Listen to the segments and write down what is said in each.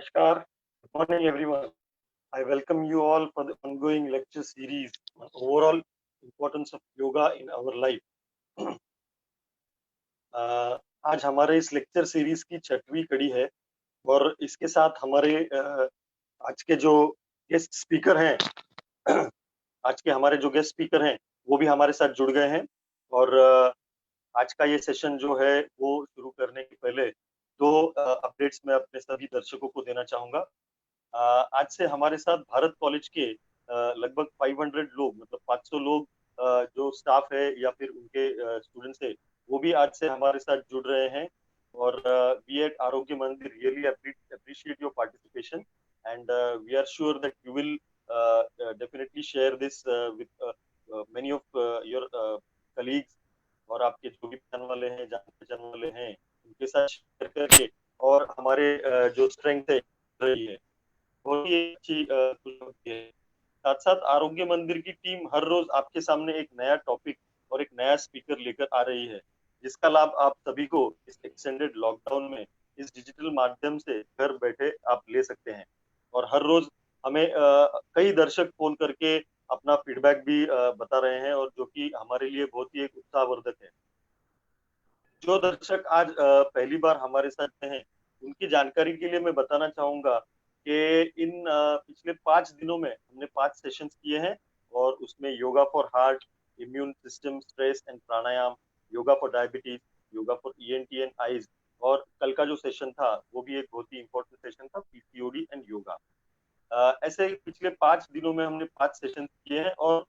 Namaskar. Good morning, everyone. I welcome you all for the ongoing lecture series on overall importance of yoga in our life. आज हमारे इस lecture series की छठवीं कड़ी है और इसके साथ हमारे आज के जो गेस्ट स्पीकर हैं आज के हमारे जो गेस्ट स्पीकर हैं वो भी हमारे साथ जुड़ गए हैं और आज का ये सेशन जो है वो शुरू करने के पहले दो अपडेट्स मैं अपने सभी दर्शकों को देना चाहूंगा। आज से हमारे साथ भारत कॉलेज के लगभग 500 लोग मतलब 500 लोग जो स्टाफ है या फिर उनके स्टूडेंट्स है वो भी आज से हमारे साथ जुड़ रहे हैं और वी एट आरोग्य मंदिर really appreciate your participation and we are sure that you will definitely share this with many of your colleagues और आपके जो भी पहचान वाले हैं जान पहचान वाले हैं उनके साथ शेयर करके और हमारे जो स्ट्रेंथ है रही है बहुत ही अच्छी खुशखबरी है। साथ साथ आरोग्य मंदिर की टीम हर रोज आपके सामने एक नया टॉपिक और एक नया स्पीकर लेकर आ रही है जिसका लाभ आप सभी को इस एक्सटेंडेड लॉकडाउन में इस डिजिटल माध्यम से घर बैठे आप ले सकते हैं और हर रोज हमें कई दर्शक फोन करके अपना फीडबैक भी बता रहे हैं और जो कि हमारे लिए बहुत ही एक उत्साहवर्धक है। जो दर्शक आज पहली बार हमारे साथ में हैं उनकी जानकारी के लिए मैं बताना चाहूंगा कि इन पिछले 5 दिनों में हमने 5 सेशंस किए हैं और उसमें yoga for heart, immune system, stress and pranayama, yoga for diabetes, yoga for ENT and eyes और कल का जो सेशन था वो भी एक बहुत ही इंपॉर्टेंट सेशन था, पीसीओडी एंड योगा। ऐसे पिछले 5 दिनों में हमने 5 सेशन किए हैं और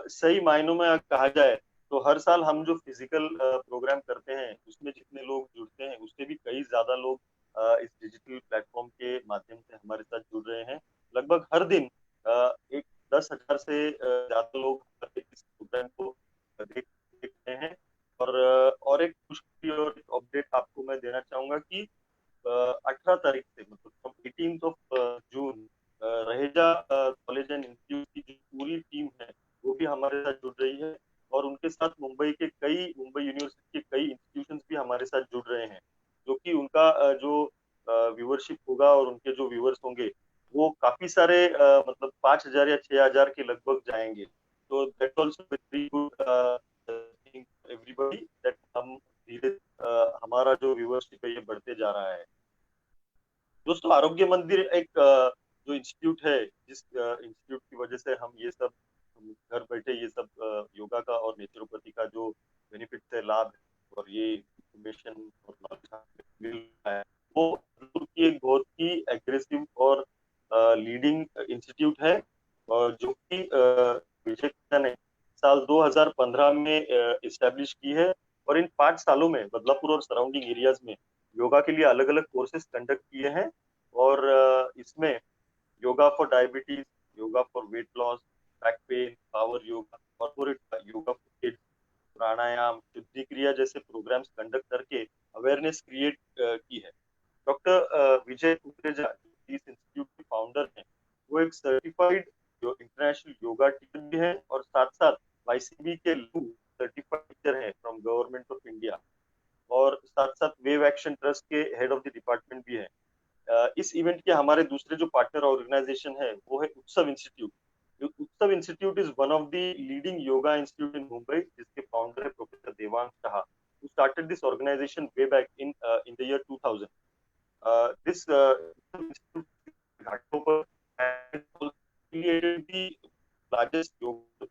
सही मायनों में कहा जाए तो हर साल हम जो फिजिकल प्रोग्राम करते हैं उसमें जितने लोग जुड़ते हैं उससे भी कई ज्यादा लोग इस डिजिटल प्लेटफॉर्म के माध्यम से हमारे साथ जुड़ रहे हैं। लगभग हर दिन एक 10,000 से ज्यादा लोग इस प्रोग्राम को देख रहे हैं और एक खुशखबरी और एक अपडेट आपको मैं देना चाहूंगा कि 18 तारीख से मतलब from 18th of June Raheja college and institute की जो पूरी टीम है वो भी हमारे साथ जुड़ रही है और उनके साथ मुंबई यूनिवर्सिटी के कई इंस्टीट्यूशंस भी हमारे साथ जुड़ रहे हैं जो कि उनका जो व्यूअरशिप होगा और उनके जो व्यूअर्स होंगे वो काफी सारे मतलब 5,000 या 6,000 के लगभग जाएंगे। तो that also very good everybody that हम धीरे हमारा जो व्यूअरशिप है ये बढ़ते जा रहा है। दोस्तों आरोग्य मंदिर एक जो इंस्टीट्यूट है जिस इंस्टीट्यूट की वजह से हम घर बैठे ये सब योगा का और नेचुरोपैथी का जो बेनिफिट है लाभ है और ये इंफॉर्मेशन और नॉलेज मिल रहा है वो की एक बहुत ही एग्रेसिव और लीडिंग इंस्टीट्यूट है और जो कि विजय कृष्णा ने साल 2015 में इस्टेब्लिश की है और इन 5 सालों में बदलापुर और सराउंडिंग एरियाज में योगा के लिए अलग अलग कोर्सेज कंडक्ट किए हैं और इसमें yoga for diabetes, yoga for weight loss, back pain, power yoga, corporate yoga for kids, pranayama, शुद्धि क्रिया जैसे प्रोग्राम्स कंडक्ट करके अवेयरनेस क्रिएट की है। डॉक्टर विजय कुकरेजा इस इंस्टीट्यूट के फाउंडर हैं वो एक सर्टिफाइड जो इंटरनेशनल योगा टीचर भी है और साथ साथ वाईसीबी के सर्टिफाइड टीचर है फ्रॉम गवर्नमेंट ऑफ इंडिया और साथ साथ वेव एक्शन ट्रस्ट के हेड ऑफ द डिपार्टमेंट भी है। इस इवेंट के हमारे दूसरे जो पार्टनर ऑर्गेनाइजेशन है वो है उत्सव इंस्टीट्यूट। उत्सव institute is one of the leading yoga institute इन मुंबई जिसके फाउंडर है professor Devang Shah who started this organization way back in the year 2000. This institute Ghatkopar has also created the largest yoga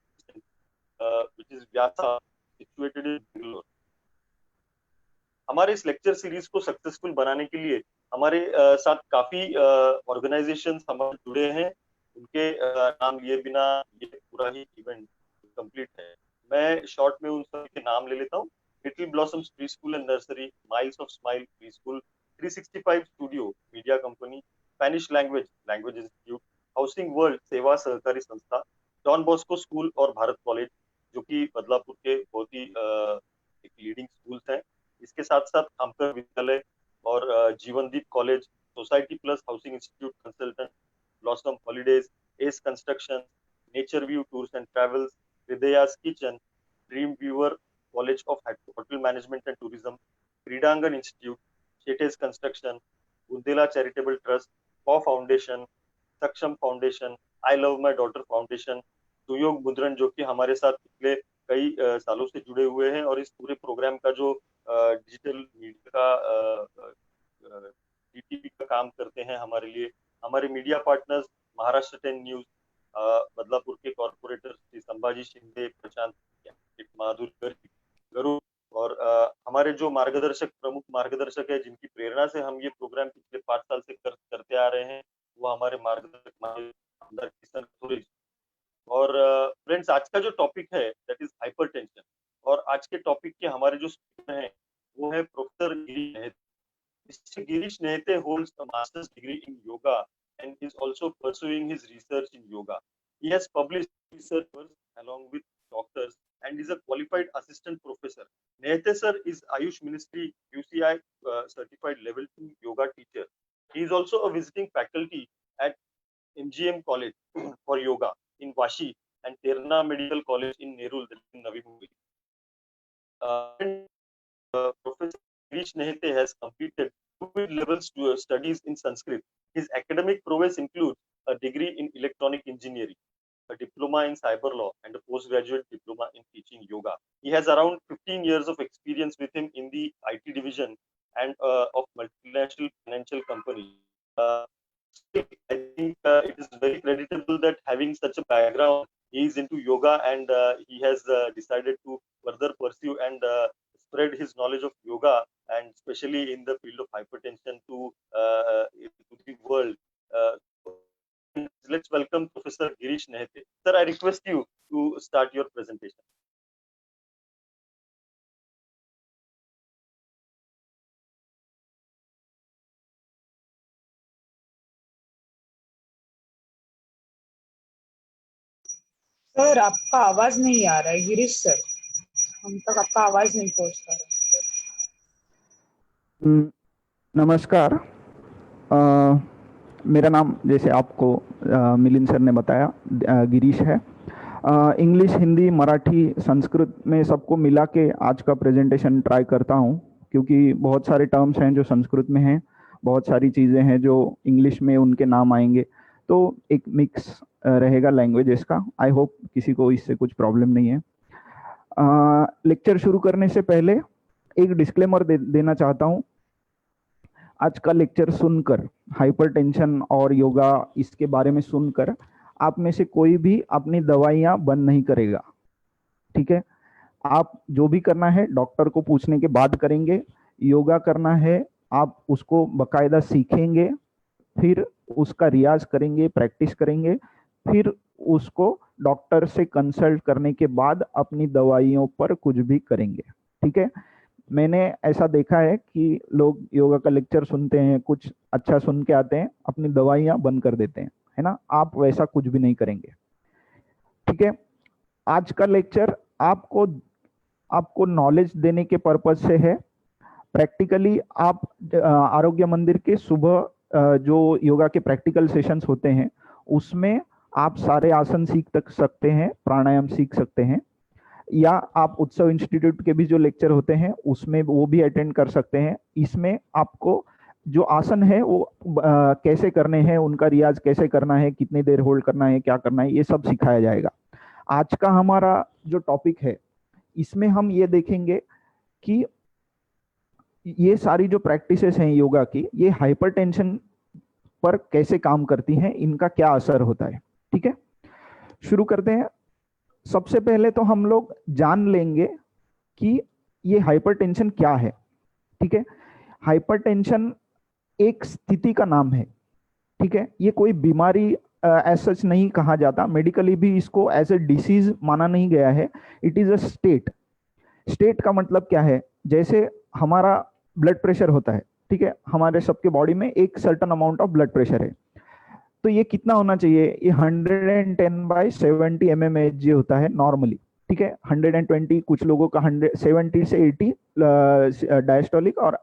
which is Vyasa situated in Bangalore. हमारे इस lecture series को successful बनाने के लिए हमारे साथ काफी ऑर्गेनाइजेशंस हमारे जुड़े हैं। उनके नाम लिए बिना ये पूरा ही इवेंट कंप्लीट है। मैं शॉर्ट में उन सभी के नाम ले लेता हूँ। Little blossoms pre school and nursery, miles of smile pre school, 365 studio media company, Spanish language institute, housing world सेवा सहकारी संस्था, डॉन बॉस्को स्कूल और भारत कॉलेज जो कि बदलापुर के बहुत ही एक लीडिंग स्कूल्स हैं। इसके साथ साथ खामकर विद्यालय और Jeevandeep college, society plus housing institute consultant, blossom holidays, S construction, nature view tours and travels, हृदयास kitchen, dream viewer college of hotel management and tourism, Kridangan institute, शेटेज construction, Bundela charitable trust, paw foundation, Saksham foundation, I love my daughter foundation, Suyog Mudran जो कि हमारे साथ पिछले कई सालों से जुड़े हुए हैं और इस पूरे प्रोग्राम का जो डिजिटल मीडिया का डीटीपी का काम करते हैं हमारे लिए। हमारे media partners Maharashtra 10 news, Badlapur के कॉर्पोरेटर श्री संभाजी शिंदे, प्रशांत माधुरी गरुड़, और हमारे जो मार्गदर्शक, प्रमुख मार्गदर्शक है जिनकी प्रेरणा से हम ये प्रोग्राम पिछले 5 साल से करते आ रहे हैं, वो हमारे मार्गदर्शक आमदार किशन कथोरे। और फ्रेंड्स, आज का जो टॉपिक है दैट इज हाइपरटेंशन, और आज के टॉपिक के हमारे जो स्पीकर हैं वो है professor Girish Nehte. Mr. Girish Nehte holds a master's degree in yoga and is also pursuing his research in yoga. He has published research works along with doctors and is a qualified assistant professor. Nehte sir is Ayush Ministry UCI certified level 2 yoga teacher. He is also a visiting faculty at MGM College for yoga in Vashi and Terna Medical College in Nerul, Navi Mumbai. Professor Girish Nehte has completed 2 levels studies in Sanskrit. His academic prowess includes a degree in electronic engineering, a diploma in cyber law, and a postgraduate diploma in teaching yoga. He has around 15 years of experience with him in the IT division and of multinational financial companies. I think it is very creditable that having such a background, he is into yoga and he has decided to further pursue and spread his knowledge of yoga, and especially in the field of hypertension to the world. Let's welcome Professor Girish Nehte. Sir, I request you to start your presentation. Sir, आपका आवाज नहीं आ रहा है Girish sir, हम तक आपका आवाज नहीं पहुंच पा रहा। नमस्कार, मेरा नाम जैसे आपको मिलिंद सर ने बताया गिरीश है। इंग्लिश, हिंदी, मराठी, संस्कृत में सबको मिला के आज का प्रेजेंटेशन ट्राई करता हूँ, क्योंकि बहुत सारे टर्म्स हैं जो संस्कृत में हैं, बहुत सारी चीज़ें हैं जो इंग्लिश में उनके नाम आएंगे, तो एक मिक्स रहेगा लैंग्वेजेस का। आई होप किसी को इससे कुछ प्रॉब्लम नहीं है। लेक्चर शुरू करने से पहले एक डिस्क्लेमर देना चाहता हूँ। आज का लेक्चर सुनकर, हाइपरटेंशन और योगा इसके बारे में सुनकर आप में से कोई भी अपनी दवाइयाँ बंद नहीं करेगा, ठीक है? आप जो भी करना है डॉक्टर को पूछने के बाद करेंगे। योगा करना है आप उसको बकायदा सीखेंगे, फिर उसका रियाज करेंगे, प्रैक्टिस करेंगे, फिर उसको डॉक्टर से कंसल्ट करने के बाद अपनी दवाइयों पर कुछ भी करेंगे, ठीक है? मैंने ऐसा देखा है कि लोग योगा का लेक्चर सुनते हैं, कुछ अच्छा सुन के आते हैं, अपनी दवाइयाँ बंद कर देते हैं, है ना? आप वैसा कुछ भी नहीं करेंगे, ठीक है? आज का लेक्चर आपको नॉलेज देने के पर्पज से है। प्रैक्टिकली आप आरोग्य मंदिर के सुबह जो योगा के प्रैक्टिकल सेशंस होते हैं उसमें आप सारे आसन सीख सकते हैं, प्राणायाम सीख सकते हैं, या आप उत्सव इंस्टीट्यूट के भी जो लेक्चर होते हैं उसमें वो भी अटेंड कर सकते हैं। इसमें आपको जो आसन है वो कैसे करने हैं, उनका रियाज कैसे करना है, कितनी देर होल्ड करना है, क्या करना है, ये सब सिखाया जाएगा। आज का हमारा जो टॉपिक है इसमें हम ये देखेंगे कि ये सारी जो प्रैक्टिसेस हैं योगा की, ये हाइपरटेंशन पर कैसे काम करती हैं, इनका क्या असर होता है, ठीक है? शुरू करते हैं। सबसे पहले तो हम लोग जान लेंगे कि ये हाइपरटेंशन क्या है, ठीक है? हाइपरटेंशन एक स्थिति का नाम है, ठीक है? ये कोई बीमारी एज सच नहीं कहा जाता, मेडिकली भी इसको एज ए डिसीज माना नहीं गया है। It is a state. State का मतलब क्या है? जैसे हमारा ब्लड प्रेशर होता है, ठीक है? हमारे सबके बॉडी में एक certain amount of blood pressure है, तो ये कितना होना चाहिए? ये 110/70 mmHg होता है नॉर्मली, ठीक है? 120 कुछ लोगों का 70 से 80 डायस्टोलिक और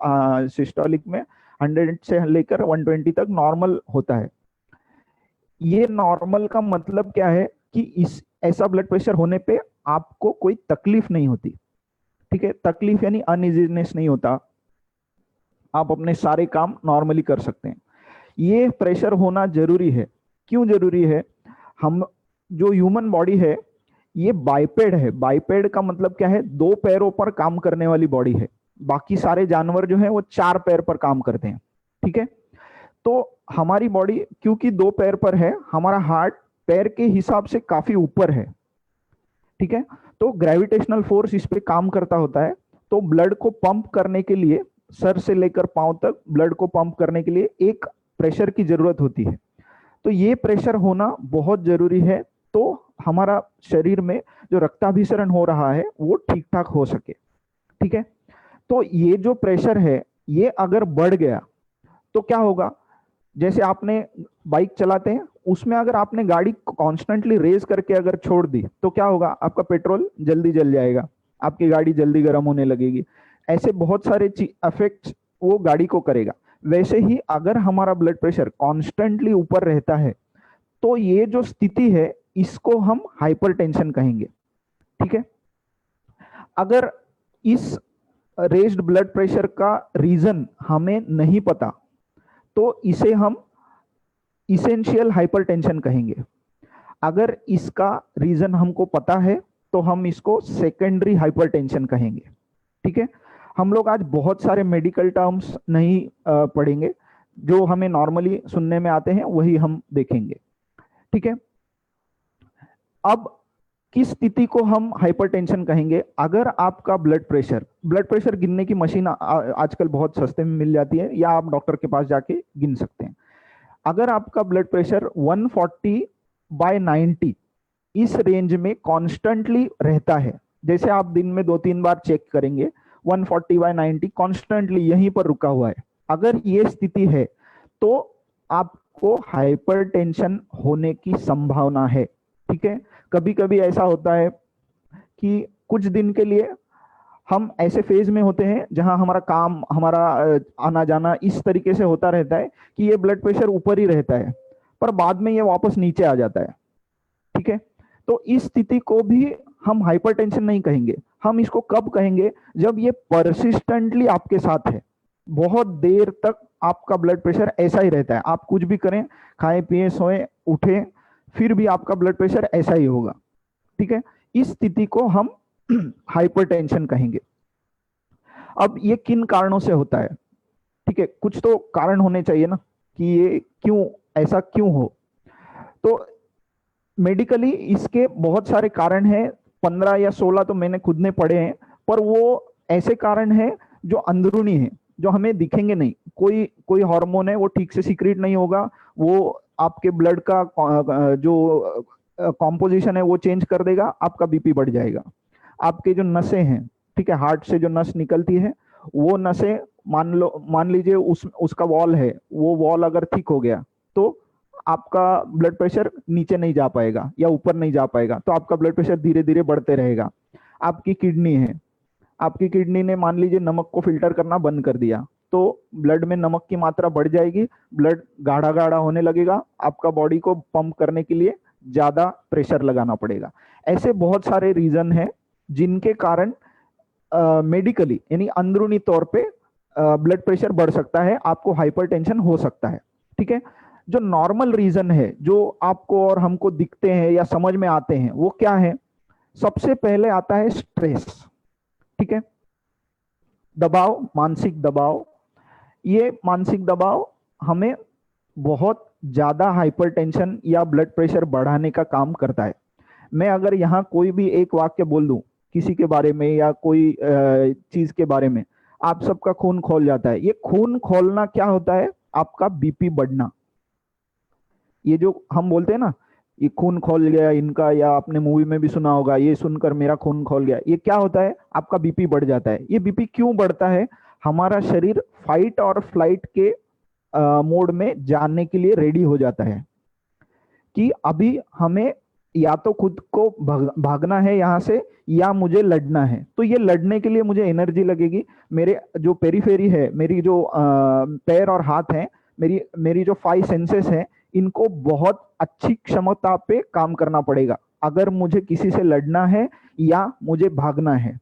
सिस्टोलिक में 100 से लेकर 120 तक नॉर्मल होता है। ये नॉर्मल का मतलब क्या है कि इस ऐसा ब्लड प्रेशर होने पे आपको कोई तकलीफ नहीं होती, ठीक है? तकलीफ यानी अनइजीनेस नहीं होता, आप अपने सारे काम नॉर्मली कर सकते हैं। ये प्रेशर होना जरूरी है। क्यों जरूरी है? हम जो ह्यूमन बॉडी है ये बाइपेड है। बाइपेड का मतलब क्या है? दो पैरों पर काम करने वाली बॉडी है। बाकी सारे जानवर जो है वो चार पैर पर काम करते हैं, ठीक है। तो हमारी बॉडी क्योंकि दो पैर पर है, हमारा हार्ट पैर के हिसाब से काफी ऊपर है, ठीक है। तो ग्रेविटेशनल फोर्स इस पे काम करता होता है। तो ब्लड को पंप करने के लिए, सर से लेकर पांव तक ब्लड को पंप करने के लिए एक प्रेशर की जरूरत होती है। तो ये प्रेशर होना बहुत जरूरी है, तो हमारा शरीर में जो रक्ताभिसरण हो रहा है वो ठीक ठाक हो सके, ठीक है। तो ये जो प्रेशर है ये अगर बढ़ गया तो क्या होगा? जैसे आपने बाइक चलाते हैं, उसमें अगर आपने गाड़ी कॉन्स्टेंटली रेस करके अगर छोड़ दी तो क्या होगा? आपका पेट्रोल जल्दी जल जाएगा, आपकी गाड़ी जल्दी गर्म होने लगेगी। ऐसे बहुत सारे इफेक्ट्स वो गाड़ी को करेगा। वैसे ही अगर हमारा ब्लड प्रेशर कॉन्स्टेंटली ऊपर रहता है तो ये जो स्थिति है इसको हम हाइपरटेंशन कहेंगे, ठीक है। अगर इस रेज्ड ब्लड प्रेशर का रीजन हमें नहीं पता तो इसे हम इसेंशियल हाइपरटेंशन कहेंगे। अगर इसका रीजन हमको पता है तो हम इसको सेकेंडरी हाइपरटेंशन कहेंगे, ठीक है। हम लोग आज बहुत सारे मेडिकल टर्म्स नहीं पढ़ेंगे, जो हमें नॉर्मली सुनने में आते हैं वही हम देखेंगे, ठीक है। अब किस स्थिति को हम हाइपरटेंशन कहेंगे? अगर आपका ब्लड प्रेशर गिनने की मशीन आजकल बहुत सस्ते में मिल जाती है, या आप डॉक्टर के पास जाके गिन सकते हैं। अगर आपका ब्लड प्रेशर 140/90 इस रेंज में कॉन्स्टेंटली रहता है, जैसे आप दिन में 2-3 बार चेक करेंगे, 140/90 कॉन्स्टेंटली यहीं पर रुका हुआ है, अगर ये स्थिति है तो आपको हाइपरटेंशन होने की संभावना है, ठीक है। कभी कभी ऐसा होता है कि कुछ दिन के लिए हम ऐसे फेज में होते हैं जहां हमारा काम, हमारा आना जाना इस तरीके से होता रहता है कि ये ब्लड प्रेशर ऊपर ही रहता है, पर बाद में ये वापस नीचे आ जाता है, ठीक है। तो इस स्थिति को भी हम हाइपरटेंशन नहीं कहेंगे। हम इसको कब कहेंगे? जब ये परसिस्टेंटली आपके साथ है, बहुत देर तक आपका ब्लड प्रेशर ऐसा ही रहता है। आप कुछ भी करें, खाएं पिए सोएं उठें, फिर भी आपका ब्लड प्रेशर ऐसा ही होगा, ठीक है। इस स्थिति को हम हाइपरटेंशन कहेंगे। अब ये किन कारणों से होता है? ठीक है, कुछ तो कारण होने चाहिए ना कि ये क्यों, ऐसा क्यों हो। तो मेडिकली इसके बहुत सारे कारण हैं, 15 या 16 तो मैंने खुद ने पढ़े हैं, पर वो ऐसे कारण हैं जो अंदरूनी हैं, जो हमें दिखेंगे नहीं। कोई हार्मोन है वो ठीक से सीक्रेट नहीं होगा, वो आपके ब्लड का जो कॉम्पोजिशन है वो चेंज कर देगा, आपका बीपी बढ़ जाएगा। आपके जो नसें हैं, ठीक है, हार्ट से जो नस निकलती है, वो नसें मान लीजिए उसका वॉल है, वो वॉल अगर थिक हो गया तो आपका ब्लड प्रेशर नीचे नहीं जा पाएगा या ऊपर नहीं जा पाएगा, तो आपका ब्लड प्रेशर धीरे धीरे बढ़ते रहेगा। आपकी किडनी है, आपकी किडनी ने मान लीजिए नमक को फिल्टर करना बंद कर दिया, तो ब्लड में नमक की मात्रा बढ़ जाएगी, ब्लड गाढ़ा गाढ़ा होने लगेगा, आपका बॉडी को पंप करने के लिए ज्यादा प्रेशर लगाना पड़ेगा। ऐसे बहुत सारे रीजन हैं जिनके कारण मेडिकली यानी अंदरूनी तौर पे ब्लड प्रेशर बढ़ सकता है, आपको हाइपरटेंशन हो सकता है, ठीक है। जो नॉर्मल रीजन है, जो आपको और हमको दिखते हैं या समझ में आते हैं, वो क्या है? सबसे पहले आता है स्ट्रेस, ठीक है, दबाव, मानसिक दबाव। ये मानसिक दबाव हमें बहुत ज्यादा हाइपरटेंशन या ब्लड प्रेशर बढ़ाने का काम करता है। मैं अगर यहाँ कोई भी एक वाक्य बोल दूं किसी के बारे में या कोई चीज के बारे में, आप सबका खून खोल जाता है। ये खून खोलना क्या होता है? आपका बीपी बढ़ना। ये जो हम बोलते हैं ना, ये खून खोल गया इनका, या आपने मूवी में भी सुना होगा, ये सुनकर मेरा खून खोल गया, ये क्या होता है? आपका बीपी बढ़ जाता है। ये बीपी क्यों बढ़ता है? हमारा शरीर फाइट और फ्लाइट के मोड में जाने के लिए रेडी हो जाता है कि अभी हमें या तो खुद को भागना है यहाँ से, या मुझे लड़ना है। तो ये लड़ने के लिए मुझे एनर्जी लगेगी। मेरे जो पेरीफेरी है, मेरी जो पैर और हाथ हैं, मेरी जो 5 सेंसेस हैं, इनको बहुत अच्छी क्षमता पे काम करना पड़ेगा अगर मुझे किसी से लड़ना है या मुझे भागना है।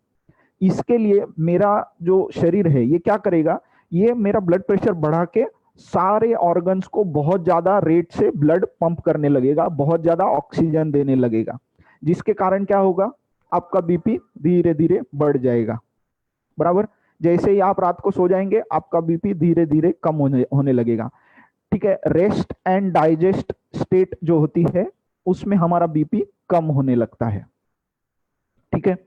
इसके लिए मेरा जो शरीर है ये क्या करेगा? ये मेरा ब्लड प्रेशर बढ़ा के सारे ऑर्गन्स को बहुत ज्यादा रेट से ब्लड पंप करने लगेगा, बहुत ज्यादा ऑक्सीजन देने लगेगा, जिसके कारण क्या होगा, आपका बीपी धीरे धीरे बढ़ जाएगा। बराबर, जैसे ही आप रात को सो जाएंगे आपका बीपी धीरे धीरे कम होने लगेगा। ठीक है, रेस्ट एंड डाइजेस्ट स्टेट जो होती है उसमें हमारा बीपी कम होने लगता है। ठीक है,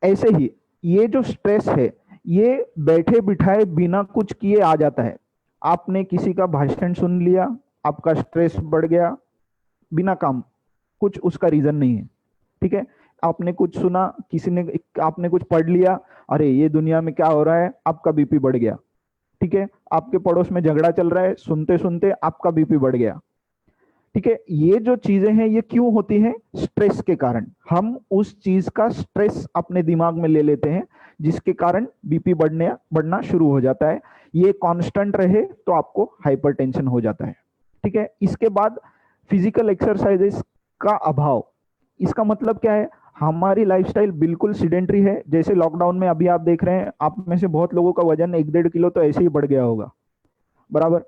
ऐसे ही ये जो स्ट्रेस है ये बैठे बिठाए बिना कुछ किए आ जाता है। आपने किसी का भाषण सुन लिया, आपका स्ट्रेस बढ़ गया, बिना काम, कुछ उसका रीजन नहीं है। ठीक है, आपने कुछ सुना, किसी ने, आपने कुछ पढ़ लिया, अरे ये दुनिया में क्या हो रहा है, आपका बीपी बढ़ गया। ठीक है, आपके पड़ोस में झगड़ा चल रहा है, सुनते सुनते आपका बीपी बढ़ गया। ठीक है, ये जो चीजें हैं ये क्यों होती हैं, स्ट्रेस के कारण। हम उस चीज का स्ट्रेस अपने दिमाग में ले लेते हैं, जिसके कारण बीपी बढ़ना शुरू हो जाता है। ये कांस्टेंट रहे तो आपको हाइपरटेंशन हो जाता है। ठीक है, इसके बाद फिजिकल एक्सरसाइजेस का अभाव। इसका मतलब क्या है, हमारी लाइफस्टाइल बिल्कुल सीडेंटरी है। जैसे लॉकडाउन में अभी आप देख रहे हैं, आप में से बहुत लोगों का वजन 1-1.5 किलो तो ऐसे ही बढ़ गया होगा। बराबर,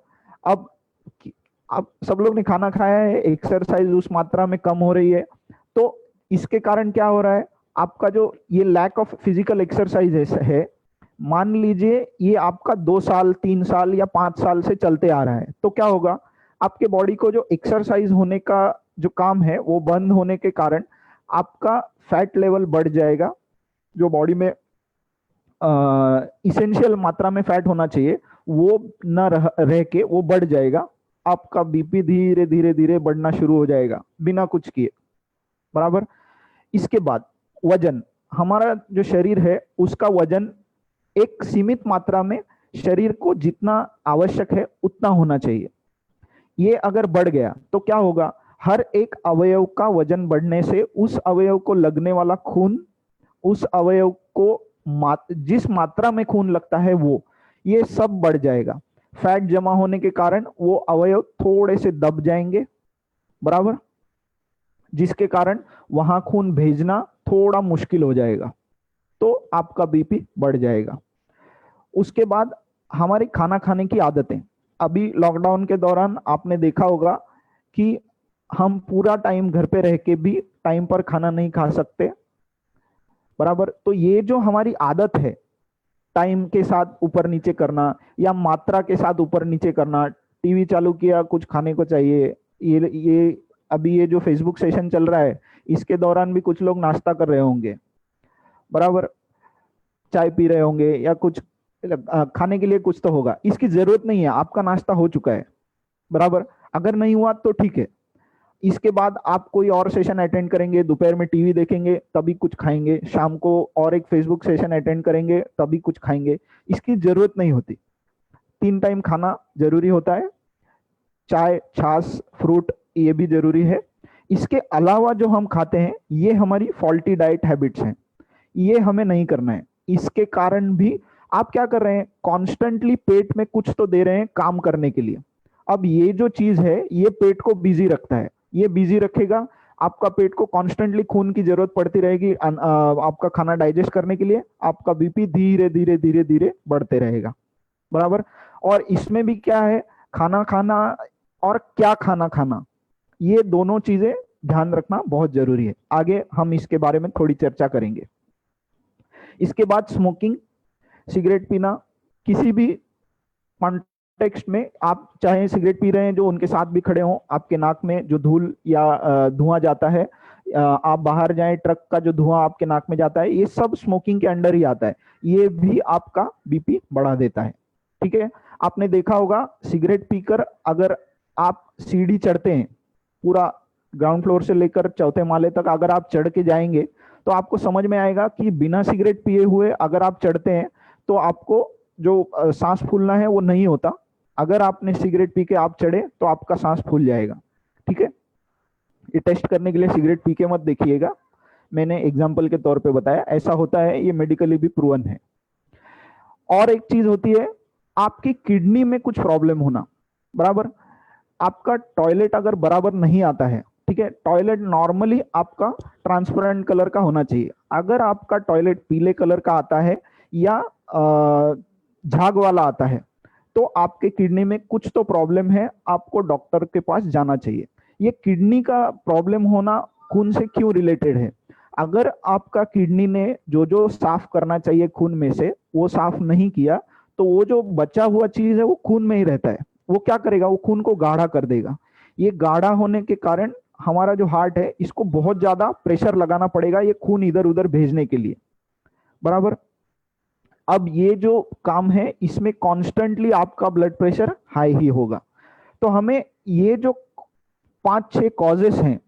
अब सब लोग ने खाना खाया है, एक्सरसाइज उस मात्रा में कम हो रही है, तो इसके कारण क्या हो रहा है, आपका जो ये लैक ऑफ फिजिकल एक्सरसाइज है, मान लीजिए ये आपका 2 साल 3 साल या 5 साल से चलते आ रहा है, तो क्या होगा, आपके बॉडी को जो एक्सरसाइज होने का जो काम है वो बंद होने के कारण आपका फैट लेवल बढ़ जाएगा। जो बॉडी में इसेंशियल मात्रा में फैट होना चाहिए वो न रह के वो बढ़ जाएगा। आपका बीपी धीरे धीरे धीरे बढ़ना शुरू हो जाएगा बिना कुछ किए। बराबर, इसके बाद वजन, हमारा जो शरीर है उसका वजन एक सीमित मात्रा में शरीर को जितना आवश्यक है उतना होना चाहिए। ये अगर बढ़ गया तो क्या होगा, हर एक अवयव का वजन बढ़ने से उस अवयव को लगने वाला खून, उस अवयव को जिस मात्रा में खून लगता है वो, ये सब बढ़ जाएगा। फैट जमा होने के कारण वो अवयव थोड़े से दब जाएंगे। बराबर, जिसके कारण वहां खून भेजना थोड़ा मुश्किल हो जाएगा, तो आपका बीपी बढ़ जाएगा। उसके बाद हमारी खाना खाने की आदतें। अभी लॉकडाउन के दौरान आपने देखा होगा कि हम पूरा टाइम घर पे रह के भी टाइम पर खाना नहीं खा सकते। बराबर, तो ये जो हमारी आदत है टाइम के साथ ऊपर नीचे करना या मात्रा के साथ ऊपर नीचे करना, टीवी चालू किया कुछ खाने को चाहिए, ये अभी ये जो फेसबुक सेशन चल रहा है इसके दौरान भी कुछ लोग नाश्ता कर रहे होंगे, बराबर, चाय पी रहे होंगे या कुछ खाने के लिए कुछ तो होगा। इसकी जरूरत नहीं है, आपका नाश्ता हो चुका है। बराबर, अगर नहीं हुआ तो ठीक है, इसके बाद आप कोई और सेशन अटेंड करेंगे, दोपहर में टीवी देखेंगे तभी कुछ खाएंगे, शाम को और एक फेसबुक सेशन अटेंड करेंगे तभी कुछ खाएंगे। इसकी जरूरत नहीं होती। 3 टाइम खाना जरूरी होता है, चाय, छाछ, फ्रूट ये भी जरूरी है। इसके अलावा जो हम खाते हैं ये हमारी फॉल्टी डाइट हैबिट्स हैं, ये हमें नहीं करना है। इसके कारण भी आप क्या कर रहे हैं, कॉन्स्टेंटली पेट में कुछ तो दे रहे हैं काम करने के लिए। अब ये जो चीज है ये पेट को बिजी रखता है, ये बिजी रखेगा, आपका पेट को कॉन्स्टेंटली खून की जरूरत पड़ती रहेगी आपका खाना डाइजेस्ट करने के लिए, आपका बीपी धीरे धीरे धीरे धीरे बढ़ते रहेगा। बराबर, और इसमें भी क्या है, खाना खाना और क्या खाना खाना, ये दोनों चीजें ध्यान रखना बहुत जरूरी है। आगे हम इसके बारे में थोड़ी चर्चा करेंगे। इसके बाद स्मोकिंग, सिगरेट पीना, किसी भी कॉन्टेक्स्ट में आप चाहे सिगरेट पी रहे हैं, जो उनके साथ भी खड़े हों, आपके नाक में जो धूल या धुआं जाता है, आप बाहर जाएं, ट्रक का जो धुआं आपके नाक में जाता है, ये सब स्मोकिंग के अंडर ही आता है, ये भी आपका बीपी बढ़ा देता है। ठीक है, आपने देखा होगा सिगरेट पीकर अगर आप सीढ़ी चढ़ते हैं, पूरा ग्राउंड फ्लोर से लेकर चौथे माले तक अगर आप चढ़ के जाएंगे तो आपको समझ में आएगा कि बिना सिगरेट पिए हुए अगर आप चढ़ते हैं तो आपको जो सांस फूलना है वो नहीं होता। अगर आपने सिगरेट पी के आप चढ़े तो आपका सांस फूल जाएगा। ठीक है, ये टेस्ट करने के लिए सिगरेट पी के मत देखिएगा, मैंने एग्जाम्पल के तौर पे बताया, ऐसा होता है, ये मेडिकली भी प्रूवन है। और एक चीज होती है आपकी किडनी में कुछ प्रॉब्लम होना। बराबर, आपका टॉयलेट अगर बराबर नहीं आता है, ठीक है, टॉयलेट नॉर्मली आपका ट्रांसपेरेंट कलर का होना चाहिए, अगर आपका टॉयलेट पीले कलर का आता है या झाग वाला आता है तो आपके किडनी में कुछ तो प्रॉब्लम है, आपको डॉक्टर के पास जाना चाहिए। ये किडनी का प्रॉब्लम होना खून से क्यों रिलेटेड है? अगर आपका किडनी ने जो जो साफ करना चाहिए खून में से वो साफ नहीं किया, तो वो जो बचा हुआ चीज है वो खून में ही रहता है। वो क्या करेगा? वो खून को गाढ़ा कर देगा। ये गाढ़ा होने के कारण हमारा जो हार्ट है इसको बहुत ज्यादा प्रेशर लगाना पड़ेगा ये खून इधर उधर भेजने के लिए, बराबर। अब ये जो काम है इसमें कॉन्स्टेंटली आपका ब्लड प्रेशर हाई ही होगा। तो हमें ये जो 5-6 कॉजेस हैं,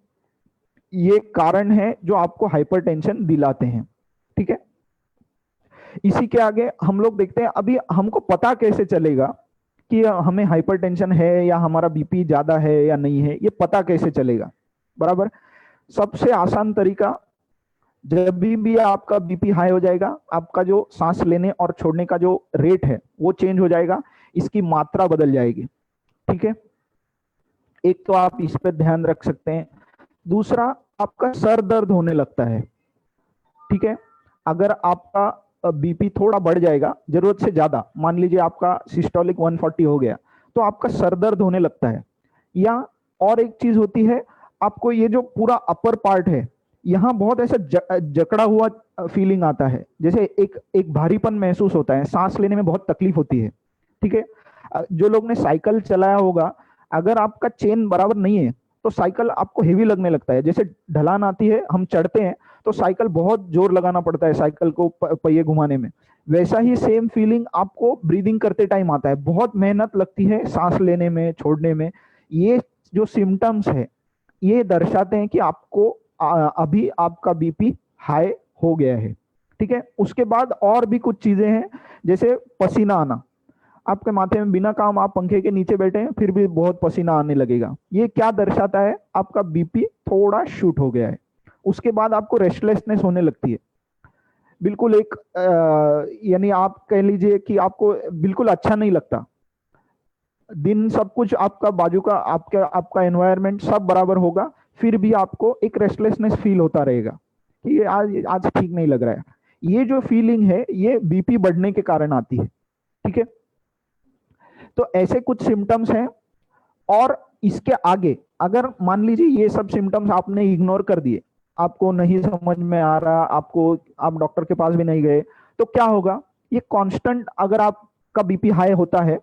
ये कारण है जो आपको हाइपरटेंशन दिलाते हैं, ठीक है। इसी के आगे हम लोग देखते हैं, अभी हमको पता कैसे चलेगा कि हमें हाइपरटेंशन है या हमारा बीपी ज्यादा है या नहीं है, ये पता कैसे चलेगा, बराबर। सबसे आसान तरीका, जब भी आपका बीपी हाई हो जाएगा, आपका जो सांस लेने और छोड़ने का जो रेट है वो चेंज हो जाएगा, इसकी मात्रा बदल जाएगी, ठीक है। एक तो आप इस पर ध्यान रख सकते हैं। दूसरा, आपका सर दर्द होने लगता है, ठीक है। अगर आपका बीपी थोड़ा बढ़ जाएगा जरूरत से ज्यादा, मान लीजिए आपका सिस्टोलिक 140 हो गया, तो आपका सर दर्द होने लगता है। या और एक चीज होती है, आपको ये जो पूरा अपर पार्ट है यहाँ बहुत ऐसा जकड़ा हुआ फीलिंग आता है, जैसे एक भारीपन महसूस होता है, सांस लेने में बहुत तकलीफ होती है, ठीक है। जो लोग ने साइकिल चलाया होगा, अगर आपका चेन बराबर नहीं है तो साइकिल आपको हेवी लगने लगता है। जैसे ढलान आती है, हम चढ़ते हैं तो साइकिल बहुत जोर लगाना पड़ता है साइकिल को पहिए घुमाने में, वैसा ही सेम फीलिंग आपको ब्रीदिंग करते टाइम आता है, बहुत मेहनत लगती है सांस लेने में छोड़ने में। ये जो सिम्टम्स है ये दर्शाते हैं कि आपको अभी आपका बीपी हाई हो गया है, ठीक है। उसके बाद और भी कुछ चीजें हैं, जैसे पसीना आना, आपके माथे में बिना काम आप पंखे के नीचे बैठे हैं फिर भी बहुत पसीना आने लगेगा, ये क्या दर्शाता है? आपका बीपी थोड़ा शूट हो गया है। उसके बाद आपको रेस्टलेसनेस होने लगती है, बिल्कुल एक यानी आप कह लीजिए कि आपको बिल्कुल अच्छा नहीं लगता, दिन सब कुछ आपका बाजू का आपका एनवायरनमेंट सब बराबर होगा, फिर भी आपको एक रेस्टलेसनेस फील होता रहेगा कि ये आज ठीक नहीं लग रहा है। ये जो फीलिंग है ये बीपी बढ़ने के कारण आती है, ठीक है। तो ऐसे कुछ सिम्टम्स हैं। और इसके आगे अगर मान लीजिए ये सब सिम्टम्स आपने इग्नोर कर दिए, आपको नहीं समझ में आ रहा, आप डॉक्टर के पास भी नहीं गए, तो क्या होगा? ये कांस्टेंट अगर आपका बीपी हाई होता है,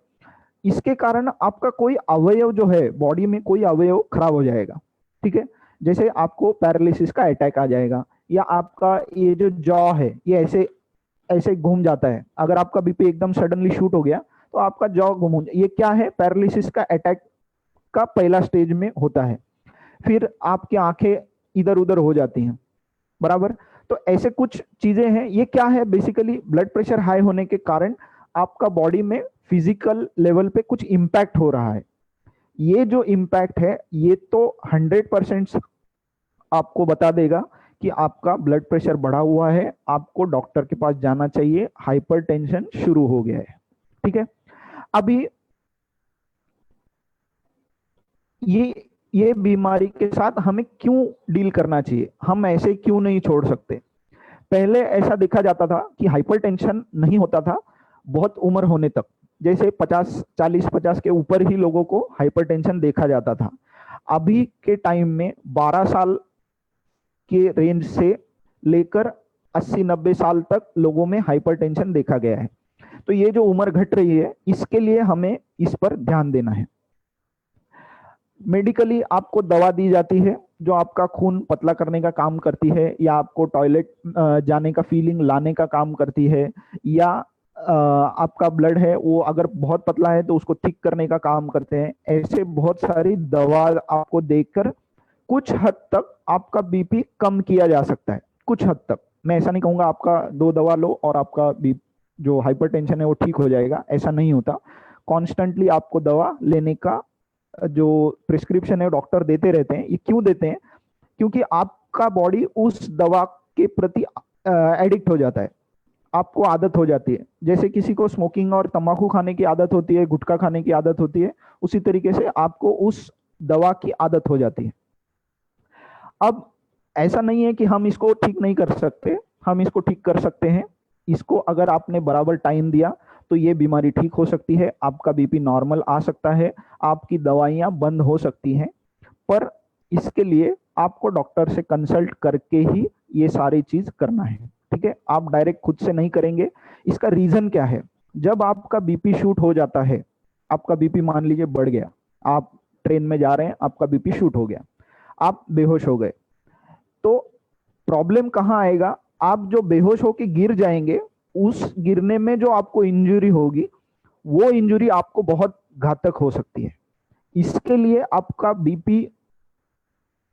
इसके कारण आपका कोई अवयव जो है बॉडी में, कोई अवयव खराब हो जाएगा, ठीक है। जैसे आपको पैरालिसिस का अटैक आ जाएगा, या आपका ये जो जॉ है ये ऐसे ऐसे घूम जाता है। अगर आपका बीपी एकदम सडनली शूट हो गया तो आपका जॉ घूम हो, ये क्या है? पैरालिसिस का अटैक का पहला स्टेज में होता है। फिर आपकी आंखें इधर उधर हो जाती हैं, बराबर। तो ऐसे कुछ चीजें हैं। ये क्या है? बेसिकली ब्लड प्रेशर हाई होने के कारण आपका बॉडी में फिजिकल लेवल पे कुछ इम्पैक्ट हो रहा है। ये जो इम्पैक्ट है ये तो 100% आपको बता देगा कि आपका ब्लड प्रेशर बढ़ा हुआ है, आपको डॉक्टर के पास जाना चाहिए, हाइपरटेंशन शुरू हो गया है, ठीक है। अभी ये बीमारी के साथ हमें क्यों डील करना चाहिए, हम ऐसे क्यों नहीं छोड़ सकते? पहले ऐसा देखा जाता था कि हाइपरटेंशन नहीं होता था बहुत उम्र होने तक, जैसे 40-50 के ऊपर ही लोगों को हाइपरटेंशन देखा जाता था। अभी के टाइम में 12 साल के रेंज से लेकर 80-90 साल तक लोगों में हाइपरटेंशन देखा गया है। तो ये जो उम्र घट रही है इसके लिए हमें इस पर ध्यान देना है। मेडिकली आपको दवा दी जाती है जो आपका खून पतला करने का काम करती है, या आपको टॉयलेट जाने का फीलिंग लाने का काम करती है, या आपका ब्लड है वो अगर बहुत पतला है तो उसको थिक करने का काम करते हैं। ऐसे बहुत सारी दवा आपको देकर कुछ हद तक आपका बीपी कम किया जा सकता है, कुछ हद तक। मैं ऐसा नहीं कहूंगा आपका 2 दवा लो और आपका बीपी जो हाइपरटेंशन है वो ठीक हो जाएगा, ऐसा नहीं होता। कॉन्स्टेंटली आपको दवा लेने का जो प्रिस्क्रिप्शन है डॉक्टर देते रहते हैं। ये क्यों देते हैं? क्योंकि आपका बॉडी उस दवा के प्रति एडिक्ट हो जाता है, आपको आदत हो जाती है। जैसे किसी को स्मोकिंग और तंबाकू खाने की आदत होती है, गुटखा खाने की आदत होती है, उसी तरीके से आपको उस दवा की आदत हो जाती है। अब ऐसा नहीं है कि हम इसको ठीक नहीं कर सकते, हम इसको ठीक कर सकते हैं। इसको अगर आपने बराबर टाइम दिया तो ये बीमारी ठीक हो सकती है, आपका बीपी नॉर्मल आ सकता है, आपकी दवाइयाँ बंद हो सकती हैं। पर इसके लिए आपको डॉक्टर से कंसल्ट करके ही ये सारी चीज करना है, ठीक है। आप डायरेक्ट खुद से नहीं करेंगे। इसका रीजन क्या है? जब आपका बीपी शूट हो जाता है, आपका बीपी मान लीजिए बढ़ गया, आप ट्रेन में जा रहे हैं, आपका बीपी शूट हो गया, आप बेहोश हो गए, तो प्रॉब्लम कहाँ आएगा? आप जो बेहोश होके गिर जाएंगे, उस गिरने में जो आपको इंजरी होगी, वो इंजरी आपको बहुत घातक हो सकती है। इसके लिए आपका बीपी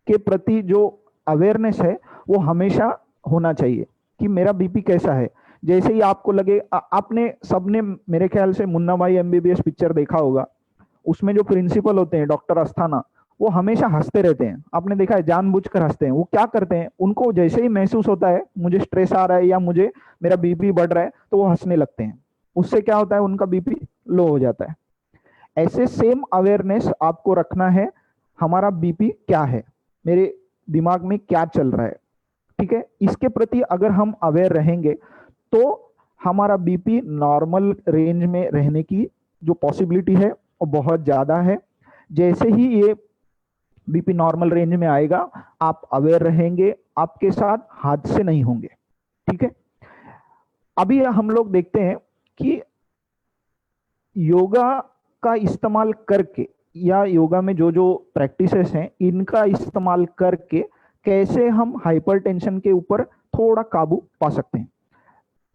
के प्रति जो अवेयरनेस है वो हमेशा होना चाहिए कि मेरा बीपी कैसा है। जैसे ही आपको लगे, आपने सबने मेरे ख्याल से मुन्ना भाई एमबीबीएस पिक्चर देखा होगा, उसमें जो प्रिंसिपल होते हैं डॉक्टर अस्थाना, वो हमेशा हंसते रहते हैं। आपने देखा है, जानबूझकर हंसते हैं। वो क्या करते हैं, उनको जैसे ही महसूस होता है मुझे स्ट्रेस आ रहा है या मुझे मेरा बीपी बढ़ रहा है, तो वो हंसने लगते हैं। उससे क्या होता है, उनका बीपी लो हो जाता है। ऐसे सेम अवेयरनेस आपको रखना है, हमारा बीपी क्या है, मेरे दिमाग में क्या चल रहा है, ठीक है। इसके प्रति अगर हम अवेयर रहेंगे तो हमारा बीपी नॉर्मल रेंज में रहने की जो पॉसिबिलिटी है वो बहुत ज्यादा है। जैसे ही ये बीपी नॉर्मल रेंज में आएगा, आप अवेयर रहेंगे, आपके साथ हादसे नहीं होंगे, ठीक है। अभी हम लोग देखते हैं कि योगा का इस्तेमाल करके या योगा में जो जो प्रैक्टिसेस हैं, इनका इस्तेमाल करके कैसे हम हाइपरटेंशन के ऊपर थोड़ा काबू पा सकते हैं।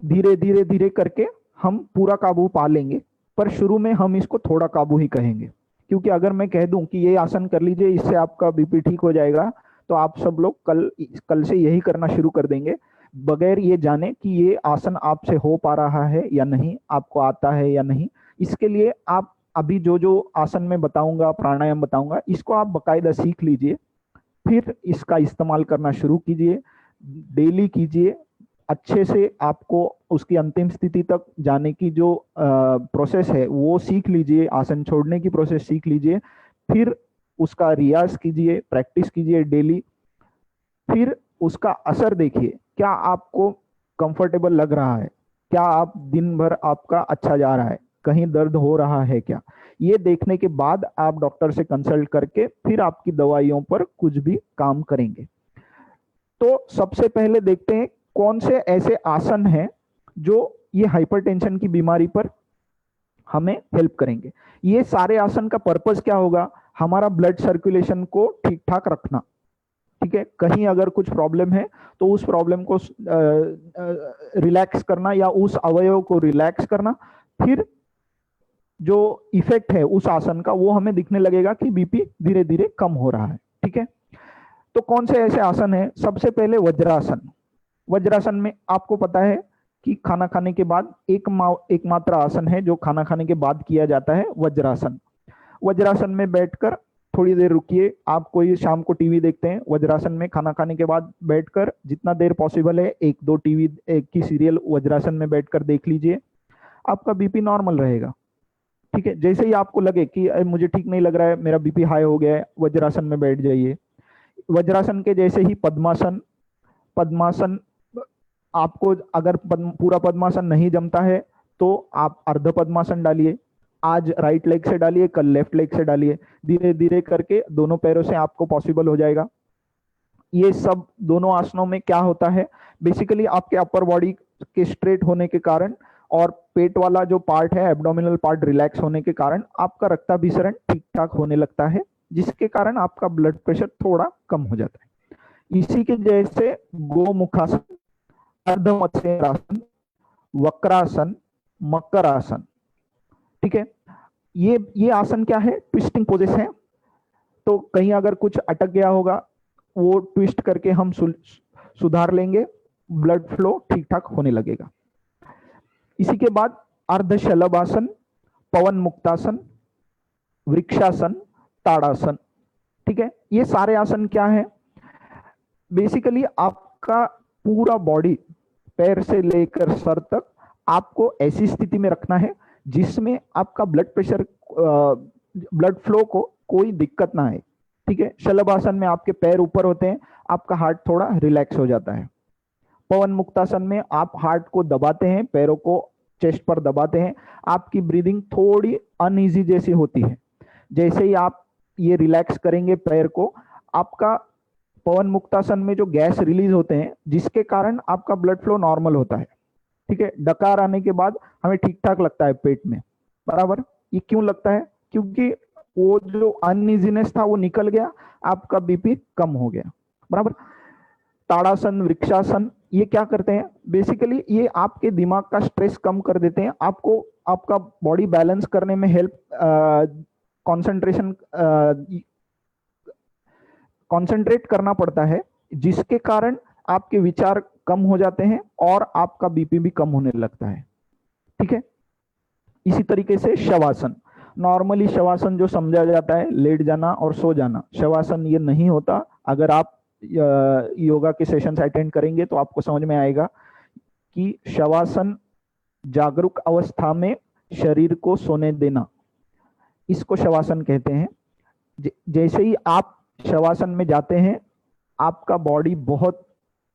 धीरे धीरे धीरे करके हम पूरा काबू पा लेंगे, पर शुरू में हम इसको थोड़ा काबू ही कहेंगे, क्योंकि अगर मैं कह दूं कि ये आसन कर लीजिए, इससे आपका बीपी ठीक हो जाएगा, तो आप सब लोग कल से यही करना शुरू कर देंगे, बगैर ये जाने कि ये आसन आपसे हो पा रहा है या नहीं, आपको आता है या नहीं। इसके लिए आप अभी जो जो आसन में बताऊंगा, प्राणायाम बताऊंगा, इसको आप बकायदा सीख लीजिए, फिर इसका इस्तेमाल करना शुरू कीजिए, डेली कीजिए। अच्छे से आपको उसकी अंतिम स्थिति तक जाने की जो प्रोसेस है वो सीख लीजिए, आसन छोड़ने की प्रोसेस सीख लीजिए, फिर उसका रियाज कीजिए, प्रैक्टिस कीजिए डेली, फिर उसका असर देखिए, क्या आपको कंफर्टेबल लग रहा है, क्या आप दिन भर आपका अच्छा जा रहा है, कहीं दर्द हो रहा है क्या। ये देखने के बाद आप डॉक्टर से कंसल्ट करके फिर आपकी दवाइयों पर कुछ भी काम करेंगे। तो सबसे पहले देखते हैं कौन से ऐसे आसन हैं जो ये हाइपरटेंशन की बीमारी पर हमें हेल्प करेंगे। ये सारे आसन का पर्पस क्या होगा? हमारा ब्लड सर्कुलेशन को ठीक ठाक रखना, ठीक है। कहीं अगर कुछ प्रॉब्लम है तो उस प्रॉब्लम को रिलैक्स करना या उस अवयव को रिलैक्स करना, फिर जो इफेक्ट है उस आसन का वो हमें दिखने लगेगा कि बीपी धीरे धीरे कम हो रहा है, ठीक है। तो कौन से ऐसे आसन है? सबसे पहले वज्रासन। वज्रासन में आपको पता है कि खाना खाने के बाद एकमात्र आसन है जो खाना खाने के बाद किया जाता है, वज्रासन। वज्रासन में बैठकर थोड़ी देर रुकिए। आप कोई शाम को टीवी देखते हैं, वज्रासन में खाना खाने के बाद बैठकर जितना देर पॉसिबल है एक दो टीवी एक की सीरियल वज्रासन में बैठकर देख लीजिए, आपका बीपी नॉर्मल रहेगा, ठीक है। जैसे ही आपको लगे कि मुझे ठीक नहीं लग रहा है, मेरा बीपी हाई हो गया है, वज्रासन में बैठ जाइए। वज्रासन के जैसे ही पद्मासन। पद्मासन आपको अगर पूरा पद्मासन नहीं जमता है तो आप अर्ध पद्मासन डालिए। आज राइट लेग से डालिए, कल लेफ्ट लेग से डालिए, धीरे धीरे करके दोनों पैरों से आपको पॉसिबल हो जाएगा। ये सब दोनों आसनों में क्या होता है, बेसिकली आपके अपर बॉडी के स्ट्रेट होने के कारण और पेट वाला जो पार्ट है, एब्डोमिनल पार्ट रिलैक्स होने के कारण आपका रक्ताभिसरण ठीक ठाक होने लगता है, जिसके कारण आपका ब्लड प्रेशर थोड़ा कम हो जाता है। इसी के जैसे गोमुखासन, अर्धमत्स्यासन, वक्रासन, मकर आसन, ठीक है। ये आसन क्या है? ट्विस्टिंग पोजेस है। तो कहीं अगर कुछ अटक गया होगा वो ट्विस्ट करके हम सुधार लेंगे, ब्लड फ्लो ठीक ठाक होने लगेगा। इसी के बाद अर्धशलभासन, पवन मुक्तासन, वृक्षासन, ताड़ासन, ठीक है। ये सारे आसन क्या है? बेसिकली आपका पूरा बॉडी पैर से लेकर सर तक आपको ऐसी स्थिति में रखना है जिसमें आपका ब्लड प्रेशर, ब्लड फ्लो को कोई दिक्कत ना आए, ठीक है। शलभासन में आपके पैर ऊपर होते हैं, आपका हार्ट थोड़ा रिलैक्स हो जाता है। पवन मुक्तासन में आप हार्ट को दबाते हैं, पैरों को चेस्ट पर दबाते हैं, आपकी ब्रीदिंग थोड़ी अनईजी जैसी होती है। जैसे ही आप ये रिलैक्स करेंगे पैर को, आपका पवन मुक्तासन में जो गैस रिलीज होते हैं जिसके कारण आपका ब्लड फ्लो नॉर्मल होता है। ठीक है, डकार आने के बाद हमें ठीक ठाक लगता है पेट में, बराबर। ये क्यों लगता है? क्योंकि वो जो अनइजीनेस था वो निकल गया, आपका बीपी कम हो गया, बराबर। ताड़ासन, वृक्षासन, ये क्या करते हैं? बेसिकली ये आपके दिमाग का स्ट्रेस कम कर देते हैं, आपको आपका बॉडी बैलेंस करने में हेल्प, कंसंट्रेट करना पड़ता है, जिसके कारण आपके विचार कम हो जाते हैं और आपका बीपी भी कम होने लगता है। ठीक है, इसी तरीके से शवासन। नॉर्मली शवासन जो समझा जाता है लेट जाना और सो जाना, शवासन ये नहीं होता। अगर आप योगा के सेशंस अटेंड करेंगे तो आपको समझ में आएगा कि शवासन जागरूक अवस्था में शरीर को सोने देना, इसको शवासन कहते हैं। जैसे ही आप शवासन में जाते हैं, आपका बॉडी बहुत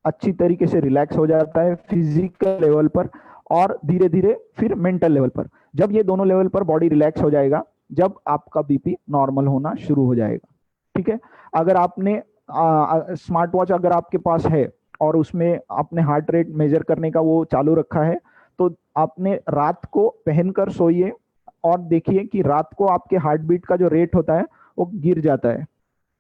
अच्छी तरीके से रिलैक्स हो जाता है फिजिकल लेवल पर और धीरे धीरे फिर मेंटल लेवल पर। जब ये दोनों लेवल पर बॉडी रिलैक्स हो जाएगा, जब आपका बीपी नॉर्मल होना शुरू हो जाएगा। ठीक है, अगर आपने स्मार्ट वॉच अगर आपके पास है और उसमें आपने हार्ट रेट मेजर करने का वो चालू रखा है, तो आपने रात को पहनकर सोइए और देखिए कि रात को आपके हार्ट बीट का जो रेट होता है वो गिर जाता है।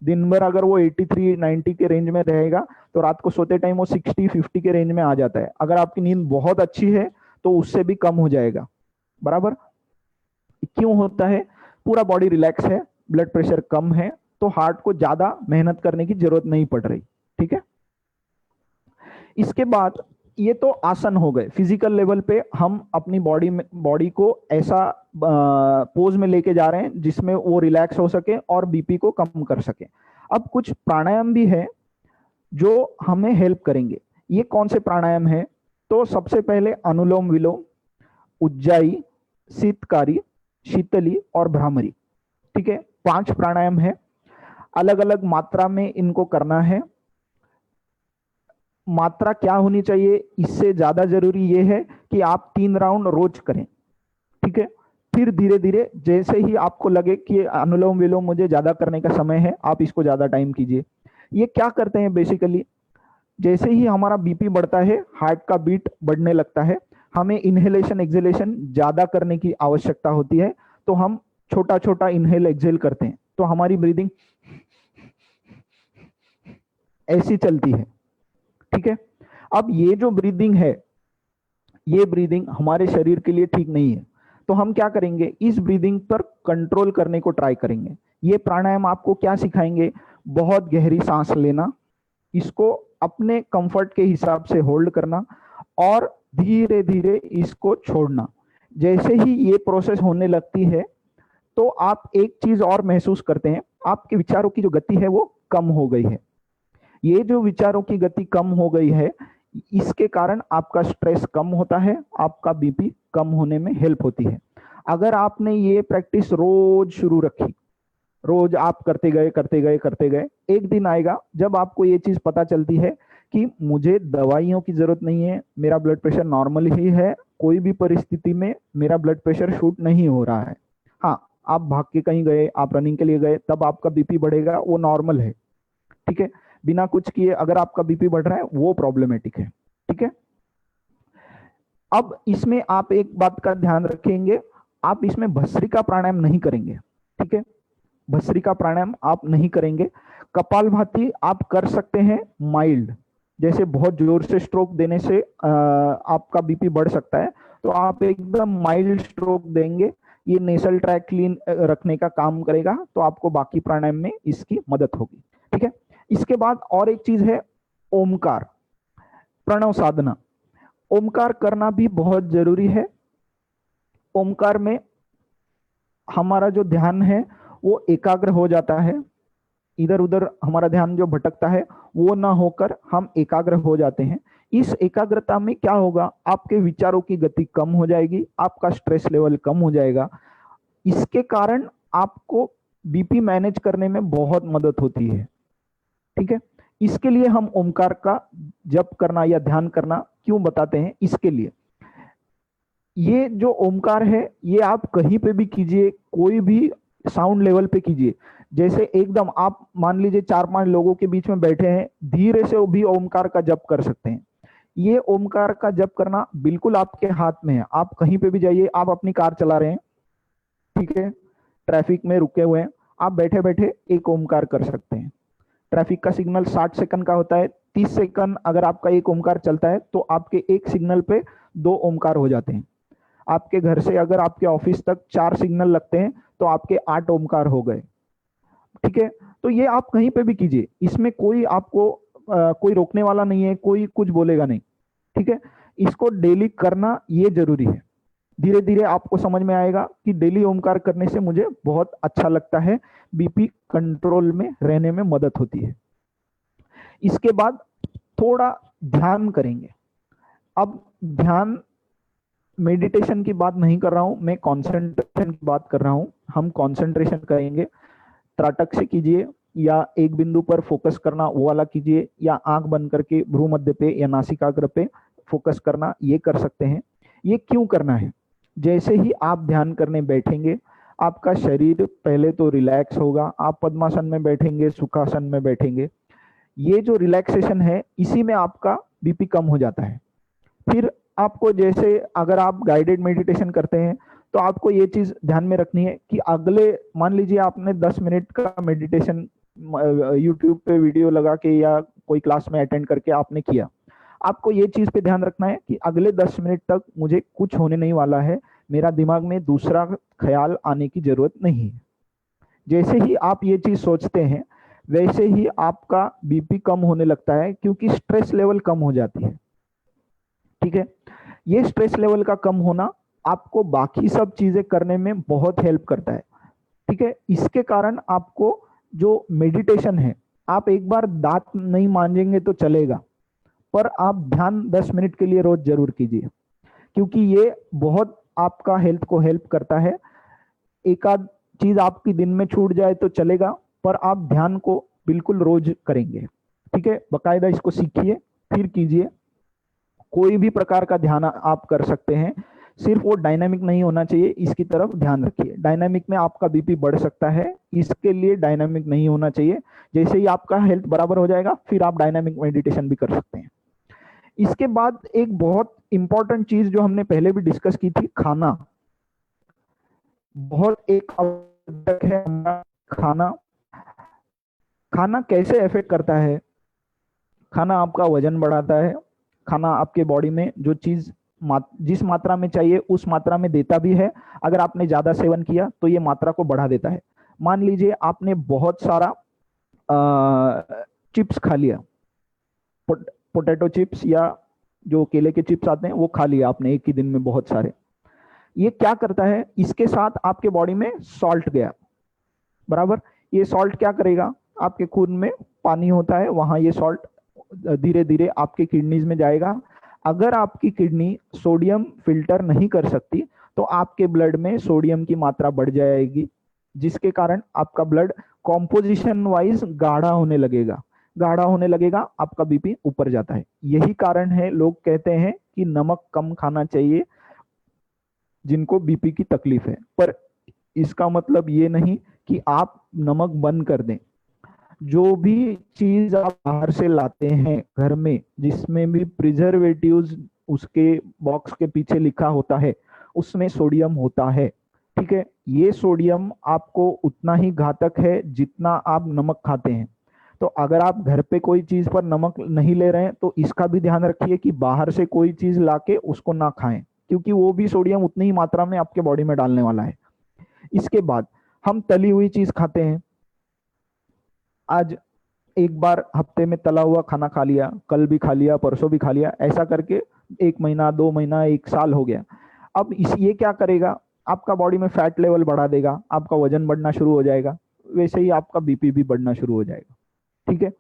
दिन भर अगर वो 83 90 के रेंज में रहेगा तो रात को सोते टाइम वो 60 50 के रेंज में आ जाता है। अगर आपकी नींद बहुत अच्छी है तो उससे भी कम हो जाएगा, बराबर। क्यों होता है? पूरा बॉडी रिलैक्स है, ब्लड प्रेशर कम है, तो हार्ट को ज्यादा मेहनत करने की जरूरत नहीं पड़ रही। ठीक है, इसके बाद ये तो आसन हो गए। फिजिकल लेवल पे हम अपनी बॉडी को ऐसा पोज में लेके जा रहे हैं जिसमें वो रिलैक्स हो सके और बीपी को कम कर सके। अब कुछ प्राणायाम भी है जो हमें हेल्प करेंगे। ये कौन से प्राणायाम है? तो सबसे पहले अनुलोम विलोम, उज्जाई, शीतकारी, शीतली और भ्रामरी। ठीक है, 5 प्राणायाम है, अलग अलग मात्रा में इनको करना है। मात्रा क्या होनी चाहिए, इससे ज्यादा जरूरी यह है कि आप 3 राउंड रोज करें। ठीक है, फिर धीरे धीरे जैसे ही आपको लगे कि अनुलोम विलोम मुझे ज्यादा करने का समय है, आप इसको ज्यादा टाइम कीजिए। ये क्या करते हैं बेसिकली, जैसे ही हमारा बीपी बढ़ता है, हार्ट का बीट बढ़ने लगता है, हमें इनहेलेशन एक्सहेलेशन ज्यादा करने की आवश्यकता होती है। तो हम छोटा छोटा इनहेल एक्सहेल करते हैं, तो हमारी ब्रीदिंग ऐसी चलती है। ठीक है, अब ये जो ब्रीदिंग है, ये ब्रीदिंग हमारे शरीर के लिए ठीक नहीं है। तो हम क्या करेंगे, इस ब्रीदिंग पर कंट्रोल करने को ट्राई करेंगे। ये प्राणायाम आपको क्या सिखाएंगे? बहुत गहरी सांस लेना, इसको अपने कंफर्ट के हिसाब से होल्ड करना और धीरे धीरे इसको छोड़ना। जैसे ही ये प्रोसेस होने लगती है तो आप एक चीज और महसूस करते हैं, आपके विचारों की जो गति है वो कम हो गई है। ये जो विचारों की गति कम हो गई है, इसके कारण आपका स्ट्रेस कम होता है, आपका बीपी कम होने में हेल्प होती है। अगर आपने ये प्रैक्टिस रोज शुरू रखी, रोज आप करते गए, एक दिन आएगा जब आपको ये चीज पता चलती है कि मुझे दवाइयों की जरूरत नहीं है, मेरा ब्लड प्रेशर नॉर्मल ही है, कोई भी परिस्थिति में मेरा ब्लड प्रेशर शूट नहीं हो रहा है। हाँ, आप भाग के कहीं गए, आप रनिंग के लिए गए, तब आपका बीपी बढ़ेगा, वो नॉर्मल है। ठीक है, बिना कुछ किए अगर आपका बीपी बढ़ रहा है वो प्रॉब्लमेटिक है। ठीक है, अब इसमें आप एक बात का ध्यान रखेंगे, आप इसमें भस्त्रिका प्राणायाम नहीं करेंगे। ठीक है, भस्त्रिका प्राणायाम आप नहीं करेंगे। कपालभाति आप कर सकते हैं माइल्ड, जैसे बहुत जोर से स्ट्रोक देने से आपका बीपी बढ़ सकता है, तो आप एकदम माइल्ड स्ट्रोक देंगे, ये नेसल ट्रैक क्लीन रखने का काम करेगा, तो आपको बाकी प्राणायाम में इसकी मदद होगी। ठीक है, इसके बाद और एक चीज है ओमकार, प्रणव साधना। ओमकार करना भी बहुत जरूरी है। ओमकार में हमारा जो ध्यान है वो एकाग्र हो जाता है, इधर उधर हमारा ध्यान जो भटकता है वो ना होकर हम एकाग्र हो जाते हैं। इस एकाग्रता में क्या होगा, आपके विचारों की गति कम हो जाएगी, आपका स्ट्रेस लेवल कम हो जाएगा। इसके कारण आपको बीपी मैनेज करने में बहुत मदद होती है। ठीक है, इसके लिए हम ओमकार का जप करना या ध्यान करना क्यों बताते हैं? इसके लिए ये जो ओमकार है ये आप कहीं पे भी कीजिए, कोई भी साउंड लेवल पे कीजिए। जैसे एकदम आप मान लीजिए 4-5 लोगों के बीच में बैठे हैं, धीरे से भी ओमकार का जप कर सकते हैं। ये ओमकार का जप करना बिल्कुल आपके हाथ में है। आप कहीं पे भी जाइए, आप अपनी कार चला रहे हैं, ठीक है, ट्रैफिक में रुके हुए हैं, आप बैठे बैठे एक ओमकार कर सकते हैं। ट्रैफिक का सिग्नल 60 सेकंड का होता है, 30 सेकंड अगर आपका एक ओमकार चलता है तो आपके एक सिग्नल पे 2 ओमकार हो जाते हैं। आपके घर से अगर आपके ऑफिस तक 4 सिग्नल लगते हैं तो आपके 8 ओमकार हो गए, ठीक है। तो ये आप कहीं पे भी कीजिए, इसमें कोई आपको कोई रोकने वाला नहीं है, कोई कुछ बोलेगा नहीं, ठीक है। इसको डेली करना ये जरूरी है। धीरे धीरे आपको समझ में आएगा कि डेली ओमकार करने से मुझे बहुत अच्छा लगता है, बीपी कंट्रोल में रहने में मदद होती है। इसके बाद थोड़ा ध्यान करेंगे। अब ध्यान मेडिटेशन की बात नहीं कर रहा हूं, मैं कंसंट्रेशन की बात कर रहा हूं। हम कंसंट्रेशन करेंगे, त्राटक से कीजिए या एक बिंदु पर फोकस करना वो वाला कीजिए, या आंख बंद करके भ्रू मध्य पे या नासिकाग्र पे फोकस करना, ये कर सकते हैं। ये क्यों करना है? जैसे ही आप ध्यान करने बैठेंगे आपका शरीर पहले तो रिलैक्स होगा। आप पद्मासन में बैठेंगे, सुखासन में बैठेंगे, ये जो रिलैक्सेशन है इसी में आपका बीपी कम हो जाता है। फिर आपको जैसे अगर आप गाइडेड मेडिटेशन करते हैं तो आपको ये चीज ध्यान में रखनी है कि अगले, मान लीजिए आपने 10 मिनट का मेडिटेशन यूट्यूब पे वीडियो लगा के या कोई क्लास में अटेंड करके आपने किया, आपको ये चीज पे ध्यान रखना है कि अगले 10 मिनट तक मुझे कुछ होने नहीं वाला है, मेरा दिमाग में दूसरा ख्याल आने की जरूरत नहीं है। जैसे ही आप ये चीज सोचते हैं वैसे ही आपका बीपी कम होने लगता है, क्योंकि स्ट्रेस लेवल कम हो जाती है, ठीक है। ये स्ट्रेस लेवल का कम होना आपको बाकी सब चीजें करने में बहुत हेल्प करता है, ठीक है। इसके कारण आपको जो मेडिटेशन है, आप एक बार दांत नहीं मांजेंगे तो चलेगा, पर आप ध्यान 10 मिनट के लिए रोज जरूर कीजिए, क्योंकि ये बहुत आपका हेल्थ को हेल्प करता है। एक आध चीज आपकी दिन में छूट जाए तो चलेगा, पर आप ध्यान को बिल्कुल रोज करेंगे, ठीक है। बकायदा इसको सीखिए, फिर कीजिए। कोई भी प्रकार का ध्यान आप कर सकते हैं, सिर्फ वो डायनामिक नहीं होना चाहिए, इसकी तरफ ध्यान रखिए। डायनामिक में आपका बीपी बढ़ सकता है, इसके लिए डायनामिक नहीं होना चाहिए। जैसे ही आपका हेल्थ बराबर हो जाएगा फिर आप डायनामिक मेडिटेशन भी कर सकते हैं। इसके बाद एक बहुत इंपॉर्टेंट चीज जो हमने पहले भी डिस्कस की थी, खाना बहुत एक आवश्यक है। हमारा खाना, खाना कैसे इफेक्ट करता है? खाना आपका वजन बढ़ाता है। खाना आपके बॉडी में जो चीज जिस मात्रा में चाहिए उस मात्रा में देता भी है। अगर आपने ज्यादा सेवन किया तो ये मात्रा को बढ़ा देता है। मान लीजिए आपने बहुत सारा चिप्स खा लिया, पोटैटो चिप्स या जो केले के चिप्स आते हैं वो खा लिया आपने एक ही दिन में बहुत सारे। ये क्या करता है, इसके साथ आपके बॉडी में सॉल्ट गया, बराबर। ये सॉल्ट क्या करेगा, आपके खून में पानी होता है, वहां ये सॉल्ट धीरे धीरे आपके किडनीज में जाएगा। अगर आपकी किडनी सोडियम फिल्टर नहीं कर सकती तो आपके ब्लड में सोडियम की मात्रा बढ़ जाएगी, जिसके कारण आपका ब्लड कॉम्पोजिशन वाइज गाढ़ा होने लगेगा। गाढ़ा होने लगेगा, आपका बीपी ऊपर जाता है। यही कारण है लोग कहते हैं कि नमक कम खाना चाहिए जिनको बीपी की तकलीफ है, पर इसका मतलब ये नहीं कि आप नमक बंद कर दें। जो भी चीज आप बाहर से लाते हैं घर में, जिसमें भी प्रिजर्वेटिव्स उसके बॉक्स के पीछे लिखा होता है, उसमें सोडियम होता है, ठीक है। ये सोडियम आपको उतना ही घातक है जितना आप नमक खाते हैं। तो अगर आप घर पे कोई चीज पर नमक नहीं ले रहे हैं तो इसका भी ध्यान रखिए कि बाहर से कोई चीज लाके उसको ना खाएं, क्योंकि वो भी सोडियम उतनी ही मात्रा में आपके बॉडी में डालने वाला है। इसके बाद हम तली हुई चीज खाते हैं। आज एक बार हफ्ते में तला हुआ खाना खा लिया, कल भी खा लिया, परसों भी खा लिया, ऐसा करके 1 महीना, 2 महीना, 1 साल हो गया। अब ये क्या करेगा, आपका बॉडी में फैट लेवल बढ़ा देगा, आपका वजन बढ़ना शुरू हो जाएगा, वैसे ही आपका बीपी भी बढ़ना शुरू हो जाएगा, ठीक है।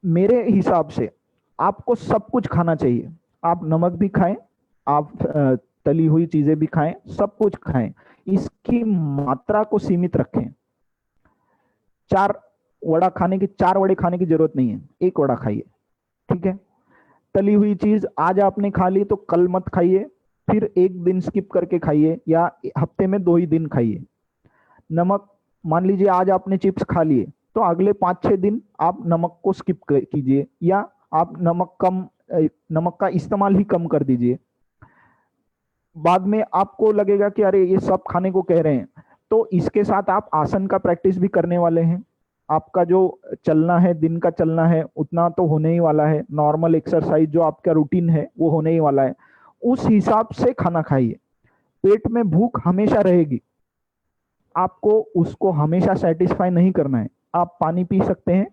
मेरे हिसाब से आपको सब कुछ खाना चाहिए। आप नमक भी खाएं, आप तली हुई चीजें भी खाएं, सब कुछ खाएं, इसकी मात्रा को सीमित रखें। 4 वड़ा खाने की, 4 वड़े खाने की जरूरत नहीं है, 1 वड़ा खाइए, ठीक है। तली हुई चीज आज आपने खा ली तो कल मत खाइए, फिर 1 दिन स्किप करके खाइए, या हफ्ते में 2 ही दिन खाइए। नमक, मान लीजिए आज आपने चिप्स खा लिए तो अगले 5-6 दिन आप नमक को स्किप कीजिए, या आप नमक का इस्तेमाल ही कम कर दीजिए। बाद में आपको लगेगा कि अरे ये सब खाने को कह रहे हैं, तो इसके साथ आप आसन का प्रैक्टिस भी करने वाले हैं। आपका जो चलना है, दिन का चलना है, उतना तो होने ही वाला है। नॉर्मल एक्सरसाइज जो आपका रूटीन है वो होने ही वाला है। उस हिसाब से खाना खाइए। पेट में भूख हमेशा रहेगी, आपको उसको हमेशा सेटिस्फाई नहीं करना है। आप पानी पी सकते हैं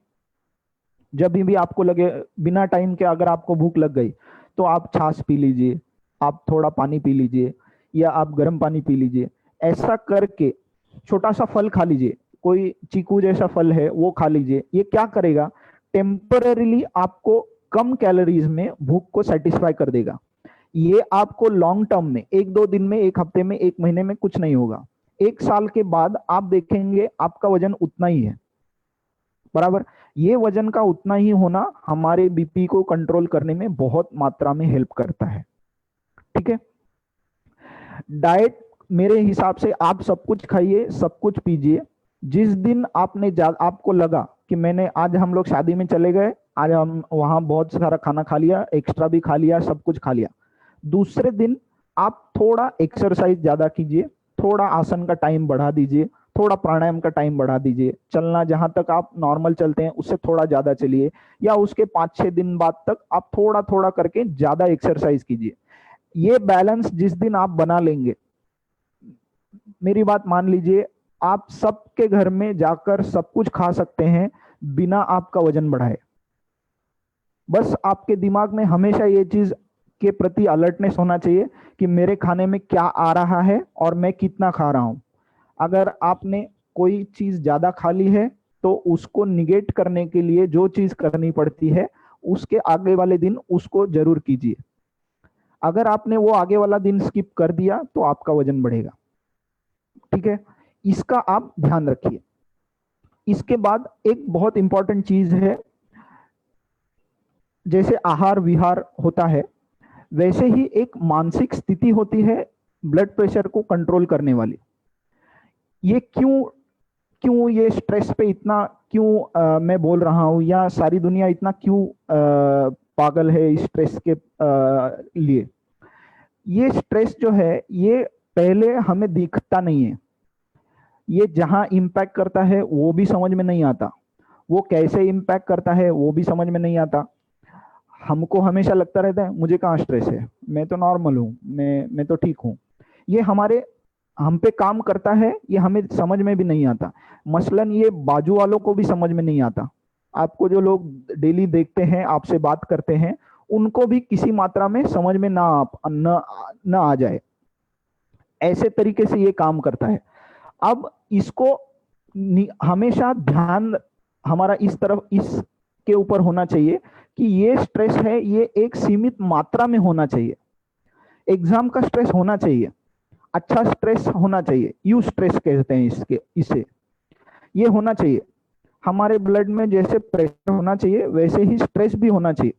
जब भी आपको लगे, बिना टाइम के अगर आपको भूख लग गई तो आप छाछ पी लीजिए, आप थोड़ा पानी पी लीजिए, या आप गर्म पानी पी लीजिए। ऐसा करके छोटा सा फल खा लीजिए, कोई चीकू जैसा फल है वो खा लीजिए। ये क्या करेगा, टेम्पररीली आपको कम कैलोरीज में भूख को सेटिस्फाई कर देगा। ये आपको लॉन्ग टर्म में 1-2 दिन में, 1 हफ्ते में, 1 महीने में कुछ नहीं होगा। 1 साल के बाद आप देखेंगे आपका वजन उतना ही है, बराबर। ये वजन का उतना ही होना हमारे बीपी को कंट्रोल करने में बहुत मात्रा में हेल्प करता है, ठीक है। डाइट मेरे हिसाब से आप सब कुछ खाइए, सब कुछ पीजिए। जिस दिन आपको लगा कि मैंने आज, हम लोग शादी में चले गए, आज हम वहां बहुत सारा खाना खा लिया, एक्स्ट्रा भी खा लिया, सब कुछ खा लिया, दूसरे दिन आप थोड़ा एक्सरसाइज ज्यादा कीजिए, थोड़ा आसन का टाइम बढ़ा दीजिए, थोड़ा प्राणायाम का टाइम बढ़ा दीजिए। चलना जहां तक आप नॉर्मल चलते हैं उससे थोड़ा ज्यादा चलिए, या उसके 5-6 दिन बाद तक आप थोड़ा थोड़ा करके ज्यादा एक्सरसाइज कीजिए। ये बैलेंस जिस दिन आप बना लेंगे, मेरी बात मान लीजिए, आप सबके घर में जाकर सब कुछ खा सकते हैं बिना आपका वजन बढ़ाए। बस आपके दिमाग में हमेशा ये चीज के प्रति अलर्टनेस होना चाहिए कि मेरे खाने में क्या आ रहा है और मैं कितना खा रहा हूं। अगर आपने कोई चीज ज्यादा खा ली है तो उसको निगेट करने के लिए जो चीज करनी पड़ती है, उसके आगे वाले दिन उसको जरूर कीजिए। अगर आपने वो आगे वाला दिन स्किप कर दिया तो आपका वजन बढ़ेगा, ठीक है। इसका आप ध्यान रखिए। इसके बाद एक बहुत इंपॉर्टेंट चीज है, जैसे आहार विहार होता है वैसे ही एक मानसिक स्थिति होती है ब्लड प्रेशर को कंट्रोल करने वाली। ये क्यों ये स्ट्रेस पे इतना क्यों मैं बोल रहा हूं, या सारी दुनिया इतना क्यों पागल है इस स्ट्रेस के लिए। ये स्ट्रेस जो है ये पहले हमें दिखता नहीं है, ये जहां इंपैक्ट करता है वो भी समझ में नहीं आता, वो कैसे इंपैक्ट करता है वो भी समझ में नहीं आता। हमको हमेशा लगता रहता है मुझे कहाँ स्ट्रेस है, मैं तो नॉर्मल हूँ, मैं तो ठीक हूँ। ये हम पे काम करता है, ये हमें समझ में भी नहीं आता। मसलन ये बाजू वालों को भी समझ में नहीं आता। आपको जो लोग डेली देखते हैं, आपसे बात करते हैं, उनको भी किसी मात्रा में समझ में ना आ जाए, ऐसे तरीके से ये काम करता है। अब इसको हमेशा ध्यान हमारा इसके ऊपर होना चाहिए कि ये स्ट्रेस है ये एक सीमित मात्रा में होना चाहिए। एग्जाम का स्ट्रेस होना चाहिए, अच्छा स्ट्रेस होना चाहिए, यू स्ट्रेस कहते हैं इसे, ये होना चाहिए। हमारे ब्लड में जैसे प्रेशर होना चाहिए वैसे ही स्ट्रेस भी होना चाहिए।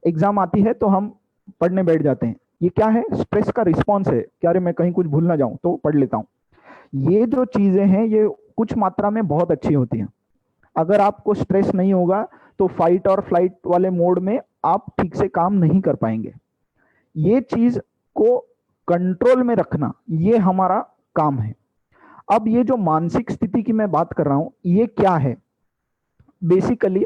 एग्जाम आती है तो हम पढ़ने बैठ जाते हैं, ये क्या है, स्ट्रेस का रिस्पॉन्स है, क्या अरे मैं कहीं कुछ भूल ना जाऊं तो पढ़ लेता हूं। ये जो चीजें हैं ये कुछ मात्रा में बहुत अच्छी होती हैं। अगर आपको स्ट्रेस नहीं होगा तो फाइट और फ्लाइट वाले मोड में आप ठीक से काम नहीं कर पाएंगे। ये चीज को कंट्रोल में रखना ये हमारा काम है। अब ये जो मानसिक स्थिति की मैं बात कर रहा हूं ये क्या है, बेसिकली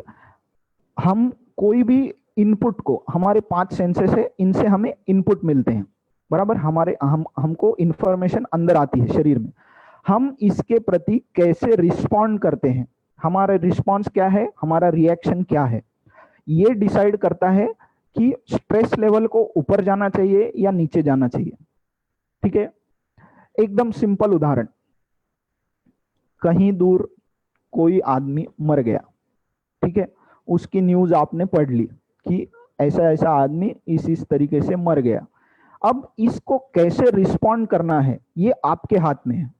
हम कोई भी इनपुट को, हमारे 5 सेंसेस है, इनसे हमें इनपुट मिलते हैं, बराबर। हमको इंफॉर्मेशन अंदर आती है शरीर में, हम इसके प्रति कैसे रिस्पॉन्ड करते हैं, हमारा रिस्पॉन्स क्या है, हमारा रिएक्शन क्या है, ये डिसाइड करता है कि स्ट्रेस लेवल को ऊपर जाना चाहिए या नीचे जाना चाहिए, ठीक है। एकदम सिंपल उदाहरण, कहीं दूर कोई आदमी मर गया, ठीक है, उसकी न्यूज आपने पढ़ ली कि ऐसा ऐसा आदमी इस तरीके से मर गया। अब इसको कैसे रिस्पॉन्ड करना है ये आपके हाथ में है।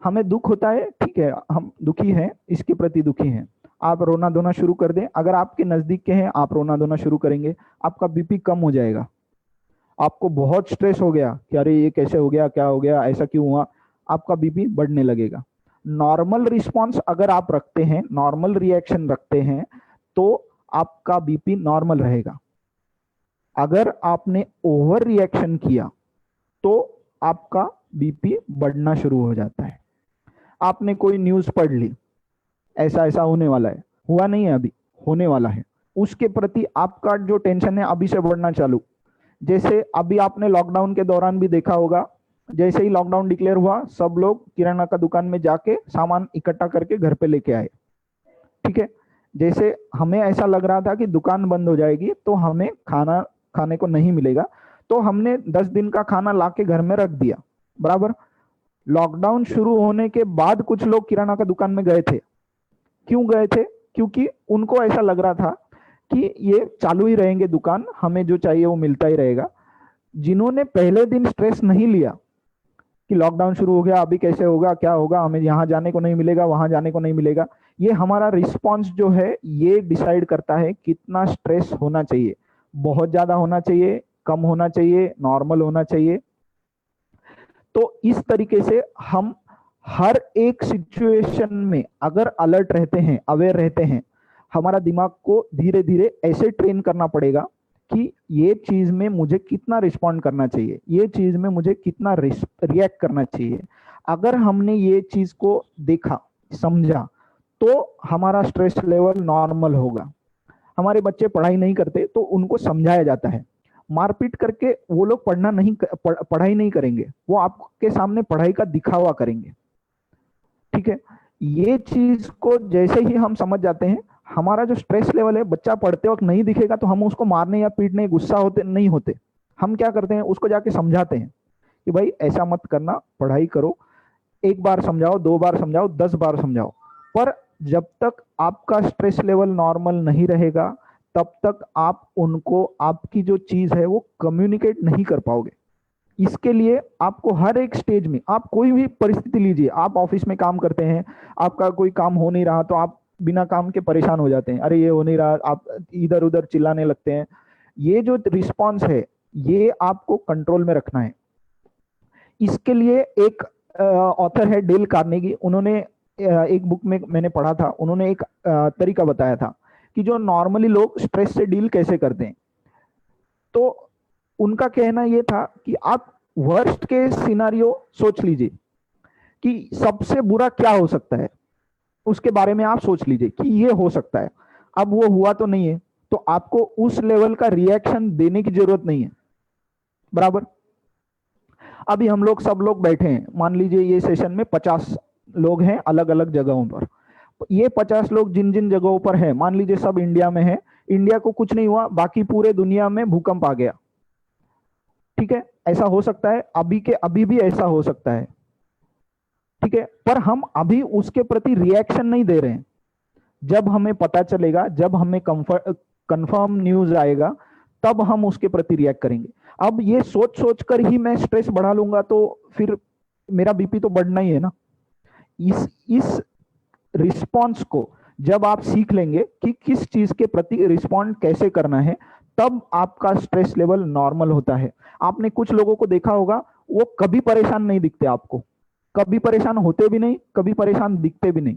हमें दुख होता है, ठीक है, हम दुखी हैं, इसके प्रति दुखी हैं, आप रोना धोना शुरू कर दें। अगर आपके नजदीक के हैं, आप रोना धोना शुरू करेंगे, आपका बीपी कम हो जाएगा। आपको बहुत स्ट्रेस हो गया कि अरे ये कैसे हो गया, क्या हो गया, ऐसा क्यों हुआ, आपका बीपी बढ़ने लगेगा। नॉर्मल रिस्पॉन्स अगर आप रखते हैं, नॉर्मल रिएक्शन रखते हैं, तो आपका बीपी नॉर्मल रहेगा। अगर आपने ओवर रिएक्शन किया तो आपका बीपी बढ़ना शुरू हो जाता है। आपने कोई न्यूज़ पढ़ ली, ऐसा ऐसा होने वाला है, हुआ नहीं है अभी, होने वाला है, उसके प्रति आपका जो टेंशन है अभी से बढ़ना चालू। जैसे अभी आपने लॉकडाउन के दौरान भी देखा होगा, जैसे ही लॉकडाउन डिक्लेयर हुआ, सब लोग किराना का दुकान में जाके सामान इकट्ठा करके घर पे लेके आए, ठीक है। जैसे हमें ऐसा लग रहा था कि दुकान बंद हो जाएगी तो हमें खाना खाने को नहीं मिलेगा, तो हमने 10 दिन का खाना लाके घर में रख दिया, बराबर। लॉकडाउन शुरू होने के बाद कुछ लोग किराना का दुकान में गए थे। क्यों गए थे? क्योंकि उनको ऐसा लग रहा था कि ये चालू ही रहेंगे दुकान, हमें जो चाहिए वो मिलता ही रहेगा। जिन्होंने पहले दिन स्ट्रेस नहीं लिया कि लॉकडाउन शुरू हो गया, अभी कैसे होगा, क्या होगा, हमें यहाँ जाने को नहीं मिलेगा, वहां जाने को नहीं मिलेगा, ये हमारा रिस्पॉन्स जो है ये डिसाइड करता है कितना स्ट्रेस होना चाहिए। बहुत ज्यादा होना चाहिए, कम होना चाहिए, नॉर्मल होना चाहिए। तो इस तरीके से हम हर एक सिचुएशन में अगर अलर्ट रहते हैं, अवेयर रहते हैं, हमारा दिमाग को धीरे धीरे ऐसे ट्रेन करना पड़ेगा कि ये चीज में मुझे कितना रिस्पॉन्ड करना चाहिए, ये चीज में मुझे कितना रिएक्ट करना चाहिए। अगर हमने ये चीज को देखा, समझा, तो हमारा स्ट्रेस लेवल नॉर्मल होगा। हमारे बच्चे पढ़ाई नहीं करते तो उनको समझाया जाता है, मारपीट करके वो लोग पढ़ाई नहीं करेंगे, वो आपके सामने पढ़ाई का दिखावा करेंगे, ठीक है। ये चीज को जैसे ही हम समझ जाते हैं, हमारा जो स्ट्रेस लेवल है, बच्चा पढ़ते वक्त नहीं दिखेगा तो हम उसको मारने या पीटने, गुस्सा होते नहीं होते। हम क्या करते हैं, उसको जाके समझाते हैं कि भाई ऐसा मत करना, पढ़ाई करो। एक बार समझाओ, 2 बार समझाओ, 10 बार समझाओ, पर जब तक आपका स्ट्रेस लेवल नॉर्मल नहीं रहेगा तब तक आप उनको आपकी जो चीज है वो कम्युनिकेट नहीं कर पाओगे। इसके लिए आपको हर एक स्टेज में, आप कोई भी परिस्थिति लीजिए, आप ऑफिस में काम करते हैं, आपका कोई काम हो नहीं रहा तो आप बिना काम के परेशान हो जाते हैं, अरे ये हो नहीं रहा, आप इधर उधर चिल्लाने लगते हैं। ये जो रिस्पॉन्स है ये आपको कंट्रोल में रखना है। इसके लिए एक ऑथर है डेल कार्नेगी, उन्होंने एक बुक में मैंने पढ़ा था, उन्होंने एक तरीका बताया था कि जो नॉर्मली लोग स्ट्रेस से डील कैसे करते हैं। तो उनका कहना यह था कि आप वर्स्ट के सिनारियो सोच लीजिए कि सबसे बुरा क्या हो सकता है, उसके बारे में आप सोच लीजिए कि ये हो सकता है। अब वो हुआ तो नहीं है, तो आपको उस लेवल का रिएक्शन देने की जरूरत नहीं है, बराबर। अभी हम लोग सब लोग बैठे हैं, मान लीजिए ये सेशन में 50 लोग हैं अलग अलग जगहों पर। ये 50 लोग जिन जिन जगहों पर हैं, मान लीजिए सब इंडिया में है, इंडिया को कुछ नहीं हुआ, बाकी पूरे दुनिया में भूकंप आ गया, ठीक है, ऐसा हो सकता है, अभी भी ऐसा हो सकता है, ठीक है। पर हम अभी उसके प्रति रिएक्शन नहीं दे रहे हैं। जब हमें पता चलेगा, जब हमें कंफर्म न्यूज आएगा, तब हम उसके प्रति रिएक्ट करेंगे। अब ये सोच सोच कर ही मैं स्ट्रेस बढ़ा लूंगा तो फिर मेरा बीपी तो बढ़ना ही है ना। इस रिस्पॉन्स को जब आप सीख लेंगे कि किस चीज के प्रति रिस्पॉन्ड कैसे करना है, तब आपका स्ट्रेस लेवल नॉर्मल होता है। आपने कुछ लोगों को देखा होगा, वो कभी परेशान नहीं दिखते, आपको कभी परेशान होते भी नहीं, कभी परेशान दिखते भी नहीं,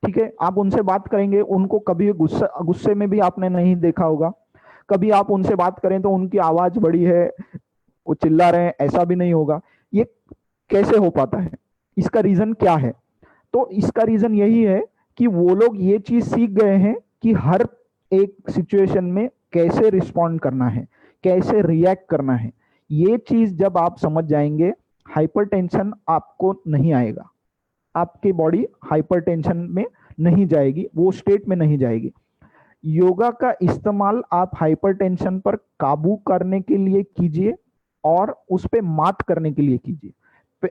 ठीक है। आप उनसे बात करेंगे, उनको कभी गुस्से में भी आपने नहीं देखा होगा। कभी आप उनसे बात करें तो उनकी आवाज बड़ी है, वो चिल्ला रहे हैं, ऐसा भी नहीं होगा। ये कैसे हो पाता है? इसका रीजन क्या है? तो इसका रीजन यही है कि वो लोग ये चीज सीख गए हैं कि हर एक सिचुएशन में कैसे रिस्पॉन्ड करना है, कैसे रिएक्ट करना है। ये चीज जब आप समझ जाएंगे, हाइपरटेंशन आपको नहीं आएगा, आपकी बॉडी हाइपरटेंशन में नहीं जाएगी, वो स्टेट में नहीं जाएगी। योगा का इस्तेमाल आप हाइपरटेंशन पर काबू करने के लिए कीजिए और उस पे मात करने के लिए कीजिए।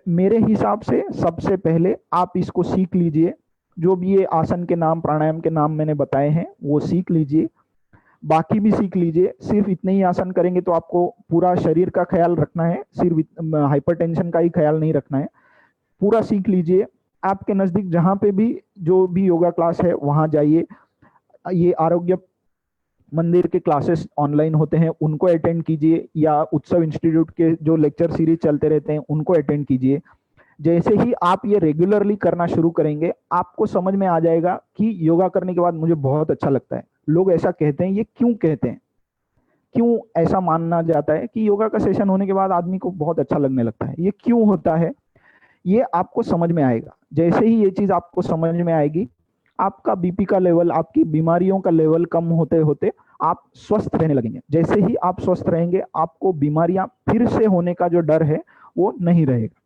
मेरे हिसाब से सबसे पहले आप इसको सीख लीजिए, जो भी ये आसन के नाम, प्राणायाम के नाम मैंने बताए हैं वो सीख लीजिए, बाकी भी सीख लीजिए। सिर्फ इतने ही आसन करेंगे तो आपको पूरा शरीर का ख्याल रखना है, सिर्फ हाइपरटेंशन का ही ख्याल नहीं रखना है, पूरा सीख लीजिए। आपके नजदीक जहाँ पे भी जो भी योगा क्लास है वहाँ जाइए। ये आरोग्य मंदिर के क्लासेस ऑनलाइन होते हैं, उनको अटेंड कीजिए, या उत्सव इंस्टीट्यूट के जो लेक्चर सीरीज चलते रहते हैं उनको अटेंड कीजिए। जैसे ही आप ये रेगुलरली करना शुरू करेंगे, आपको समझ में आ जाएगा कि योगा करने के बाद मुझे बहुत अच्छा लगता है। लोग ऐसा कहते हैं, ये क्यों कहते हैं, क्यों ऐसा मानना जाता है कि योगा का सेशन होने के बाद आदमी को बहुत अच्छा लगने लगता है, ये क्यों होता है, ये आपको समझ में आएगा। जैसे ही ये चीज आपको समझ में आएगी, आपका बीपी का लेवल, आपकी बीमारियों का लेवल कम होते होते आप स्वस्थ रहने लगेंगे। जैसे ही आप स्वस्थ रहेंगे, आपको बीमारियां फिर से होने का जो डर है वो नहीं रहेगा।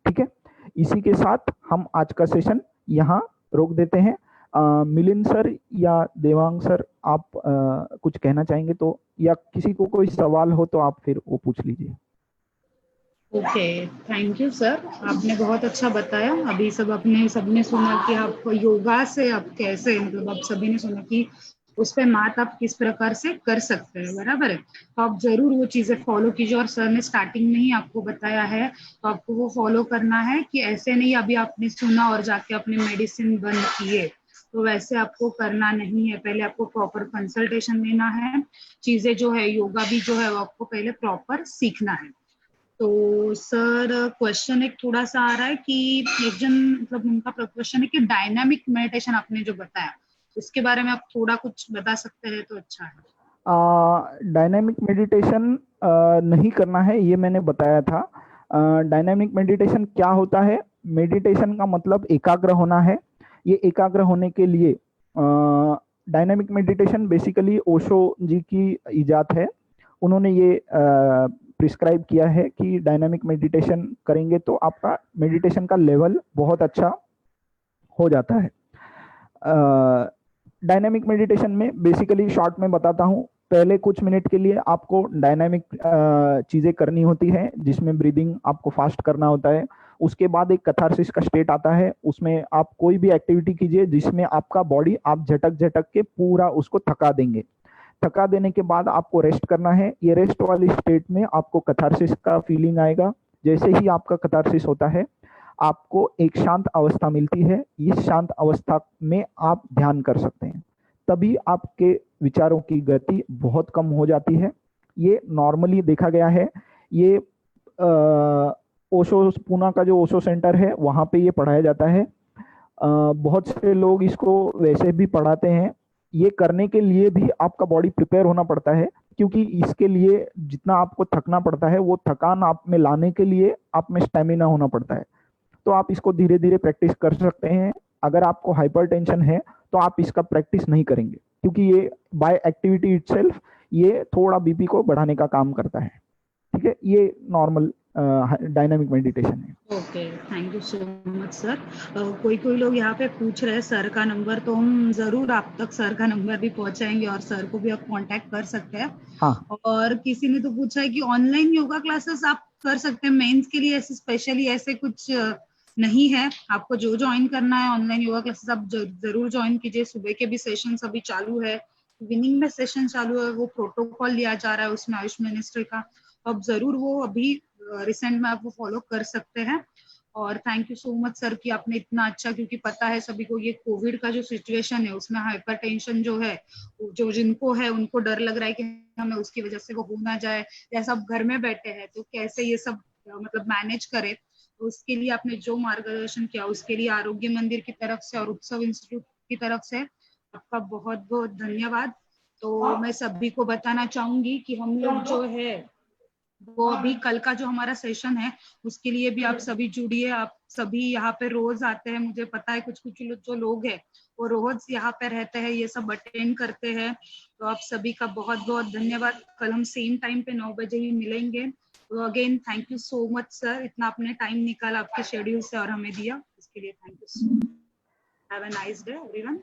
ठीक है, इसी के साथ हम आज का सेशन यहाँ रोक देते हैं। मिलिंद सर या देवांग सर, आप कुछ कहना चाहेंगे तो, या किसी को कोई सवाल हो तो आप फिर वो पूछ लीजिए। ओके, थैंक यू सर, आपने बहुत अच्छा बताया। अभी सबने सुना कि आप योगा से आप कैसे, मतलब आप सभी ने सुना कि उस पे मात आप किस प्रकार से कर सकते हैं, बराबर है। तो आप जरूर वो चीजें फॉलो कीजिए, और सर ने स्टार्टिंग में ही आपको बताया है तो आपको वो फॉलो करना है कि ऐसे नहीं अभी आपने सुना और जाके अपने मेडिसिन बंद किए, तो वैसे आपको करना नहीं है। पहले आपको प्रॉपर कंसल्टेशन लेना है, चीजें जो है योगा भी जो है वो आपको पहले प्रॉपर सीखना है। तो सर क्वेश्चन एक थोड़ा सा आ रहा है कि एक जन, मतलब उनका क्वेश्चन है कि डायनामिक मेडिटेशन आपने जो बताया उसके बारे में आप थोड़ा कुछ बता सकते हैं तो अच्छा है। डायनामिक मेडिटेशन नहीं करना है, ये मैंने बताया था। डायनामिक मेडिटेशन क्या होता है? मेडिटेशन का मतलब एकाग्र होना है। ये एकाग्र होने के लिए डायनामिक मेडिटेशन बेसिकली ओशो जी की इजाद है। उन्होंने ये प्रिस्क्राइब किया है कि डायनामिक मेडिटेशन करेंगे तो आपका मेडिटेशन का लेवल बहुत अच्छा हो जाता है। डायनामिक मेडिटेशन में बेसिकली शॉर्ट में बताता हूँ, पहले कुछ मिनट के लिए आपको डायनामिक चीजें करनी होती है, जिसमें ब्रीदिंग आपको फास्ट करना होता है। उसके बाद एक कैथारसिस का स्टेट आता है, उसमें आप कोई भी एक्टिविटी कीजिए जिसमें आपका बॉडी आप झटक झटक के पूरा उसको थका देंगे। थका देने के बाद आपको रेस्ट करना है। ये रेस्ट वाली स्टेट में आपको कैथारसिस का फीलिंग आएगा। जैसे ही आपका कैथारसिस होता है, आपको एक शांत अवस्था मिलती है। इस शांत अवस्था में आप ध्यान कर सकते हैं। तभी आपके विचारों की गति बहुत कम हो जाती है। ये नॉर्मली देखा गया है। ये ओशो, पूना का जो ओशो सेंटर है वहाँ पे ये पढ़ाया जाता है। बहुत से लोग इसको वैसे भी पढ़ाते हैं। ये करने के लिए भी आपका बॉडी प्रिपेयर होना पड़ता है, क्योंकि इसके लिए जितना आपको थकना पड़ता है वो थकान आप में लाने के लिए आप में स्टेमिना होना पड़ता है। तो आप इसको धीरे धीरे प्रैक्टिस कर सकते हैं। अगर आपको हाइपरटेंशन है तो आप इसका प्रैक्टिस नहीं करेंगे, क्योंकि ये बाय एक्टिविटी इटसेल्फ ये थोड़ा बीपी को बढ़ाने का काम करता है। ठीक है, ये नॉर्मल डायनामिक मेडिटेशन है। Okay, thank you so much sir. कोई लोग यहाँ पे पूछ रहे हैं सर का नंबर, तो हम जरूर आप तक सर का नंबर भी पहुंचाएंगे और सर को भी आप कांटेक्ट कर सकते हैं। हाँ, और किसी ने तो पूछा है कि ऑनलाइन योगा क्लासेस आप कर सकते हैं मेंस के लिए, ऐसे स्पेशली ऐसे कुछ नहीं है। आपको जो ज्वाइन करना है ऑनलाइन योगा क्लासेस आप जरूर ज्वाइन कीजिए। सुबह के भी सेशन अभी चालू है, इवनिंग में सेशन चालू है, वो प्रोटोकॉल लिया जा रहा है उसमें आयुष मिनिस्ट्री का। अब जरूर वो अभी रिसेंट में आप वो फॉलो कर सकते हैं। और thank you so much sir कि आपने इतना अच्छा, क्योंकि पता है सभी को ये कोविड का जो सिचुएशन है उसमें हाइपरटेंशन जो है, जो जिनको है उनको डर लग रहा है कि हमें उसकी वजह से वो हो ना जाए, या सब घर में बैठे हैं तो कैसे ये सब मतलब मैनेज करे। तो उसके लिए आपने जो मार्गदर्शन किया उसके लिए आरोग्य मंदिर की तरफ से और उत्सव इंस्टीट्यूट की तरफ से आपका बहुत बहुत धन्यवाद। तो मैं सभी को बताना चाहूंगी कि हम लोग जो है वो अभी कल का जो हमारा सेशन है उसके लिए भी आप सभी जुड़िए। आप सभी यहाँ पे रोज आते हैं, मुझे पता है कुछ जो लोग हैं वो रोज यहाँ पे रहते हैं, ये सब अटेंड करते हैं। तो आप सभी का बहुत बहुत धन्यवाद। कल हम सेम टाइम पे 9 बजे ही मिलेंगे। तो again thank you so much sir, इतना आपने टाइम निकाला आपके शेड्यूल से और हमें दिया, इसके लिए thank you so much. Have a nice day everyone.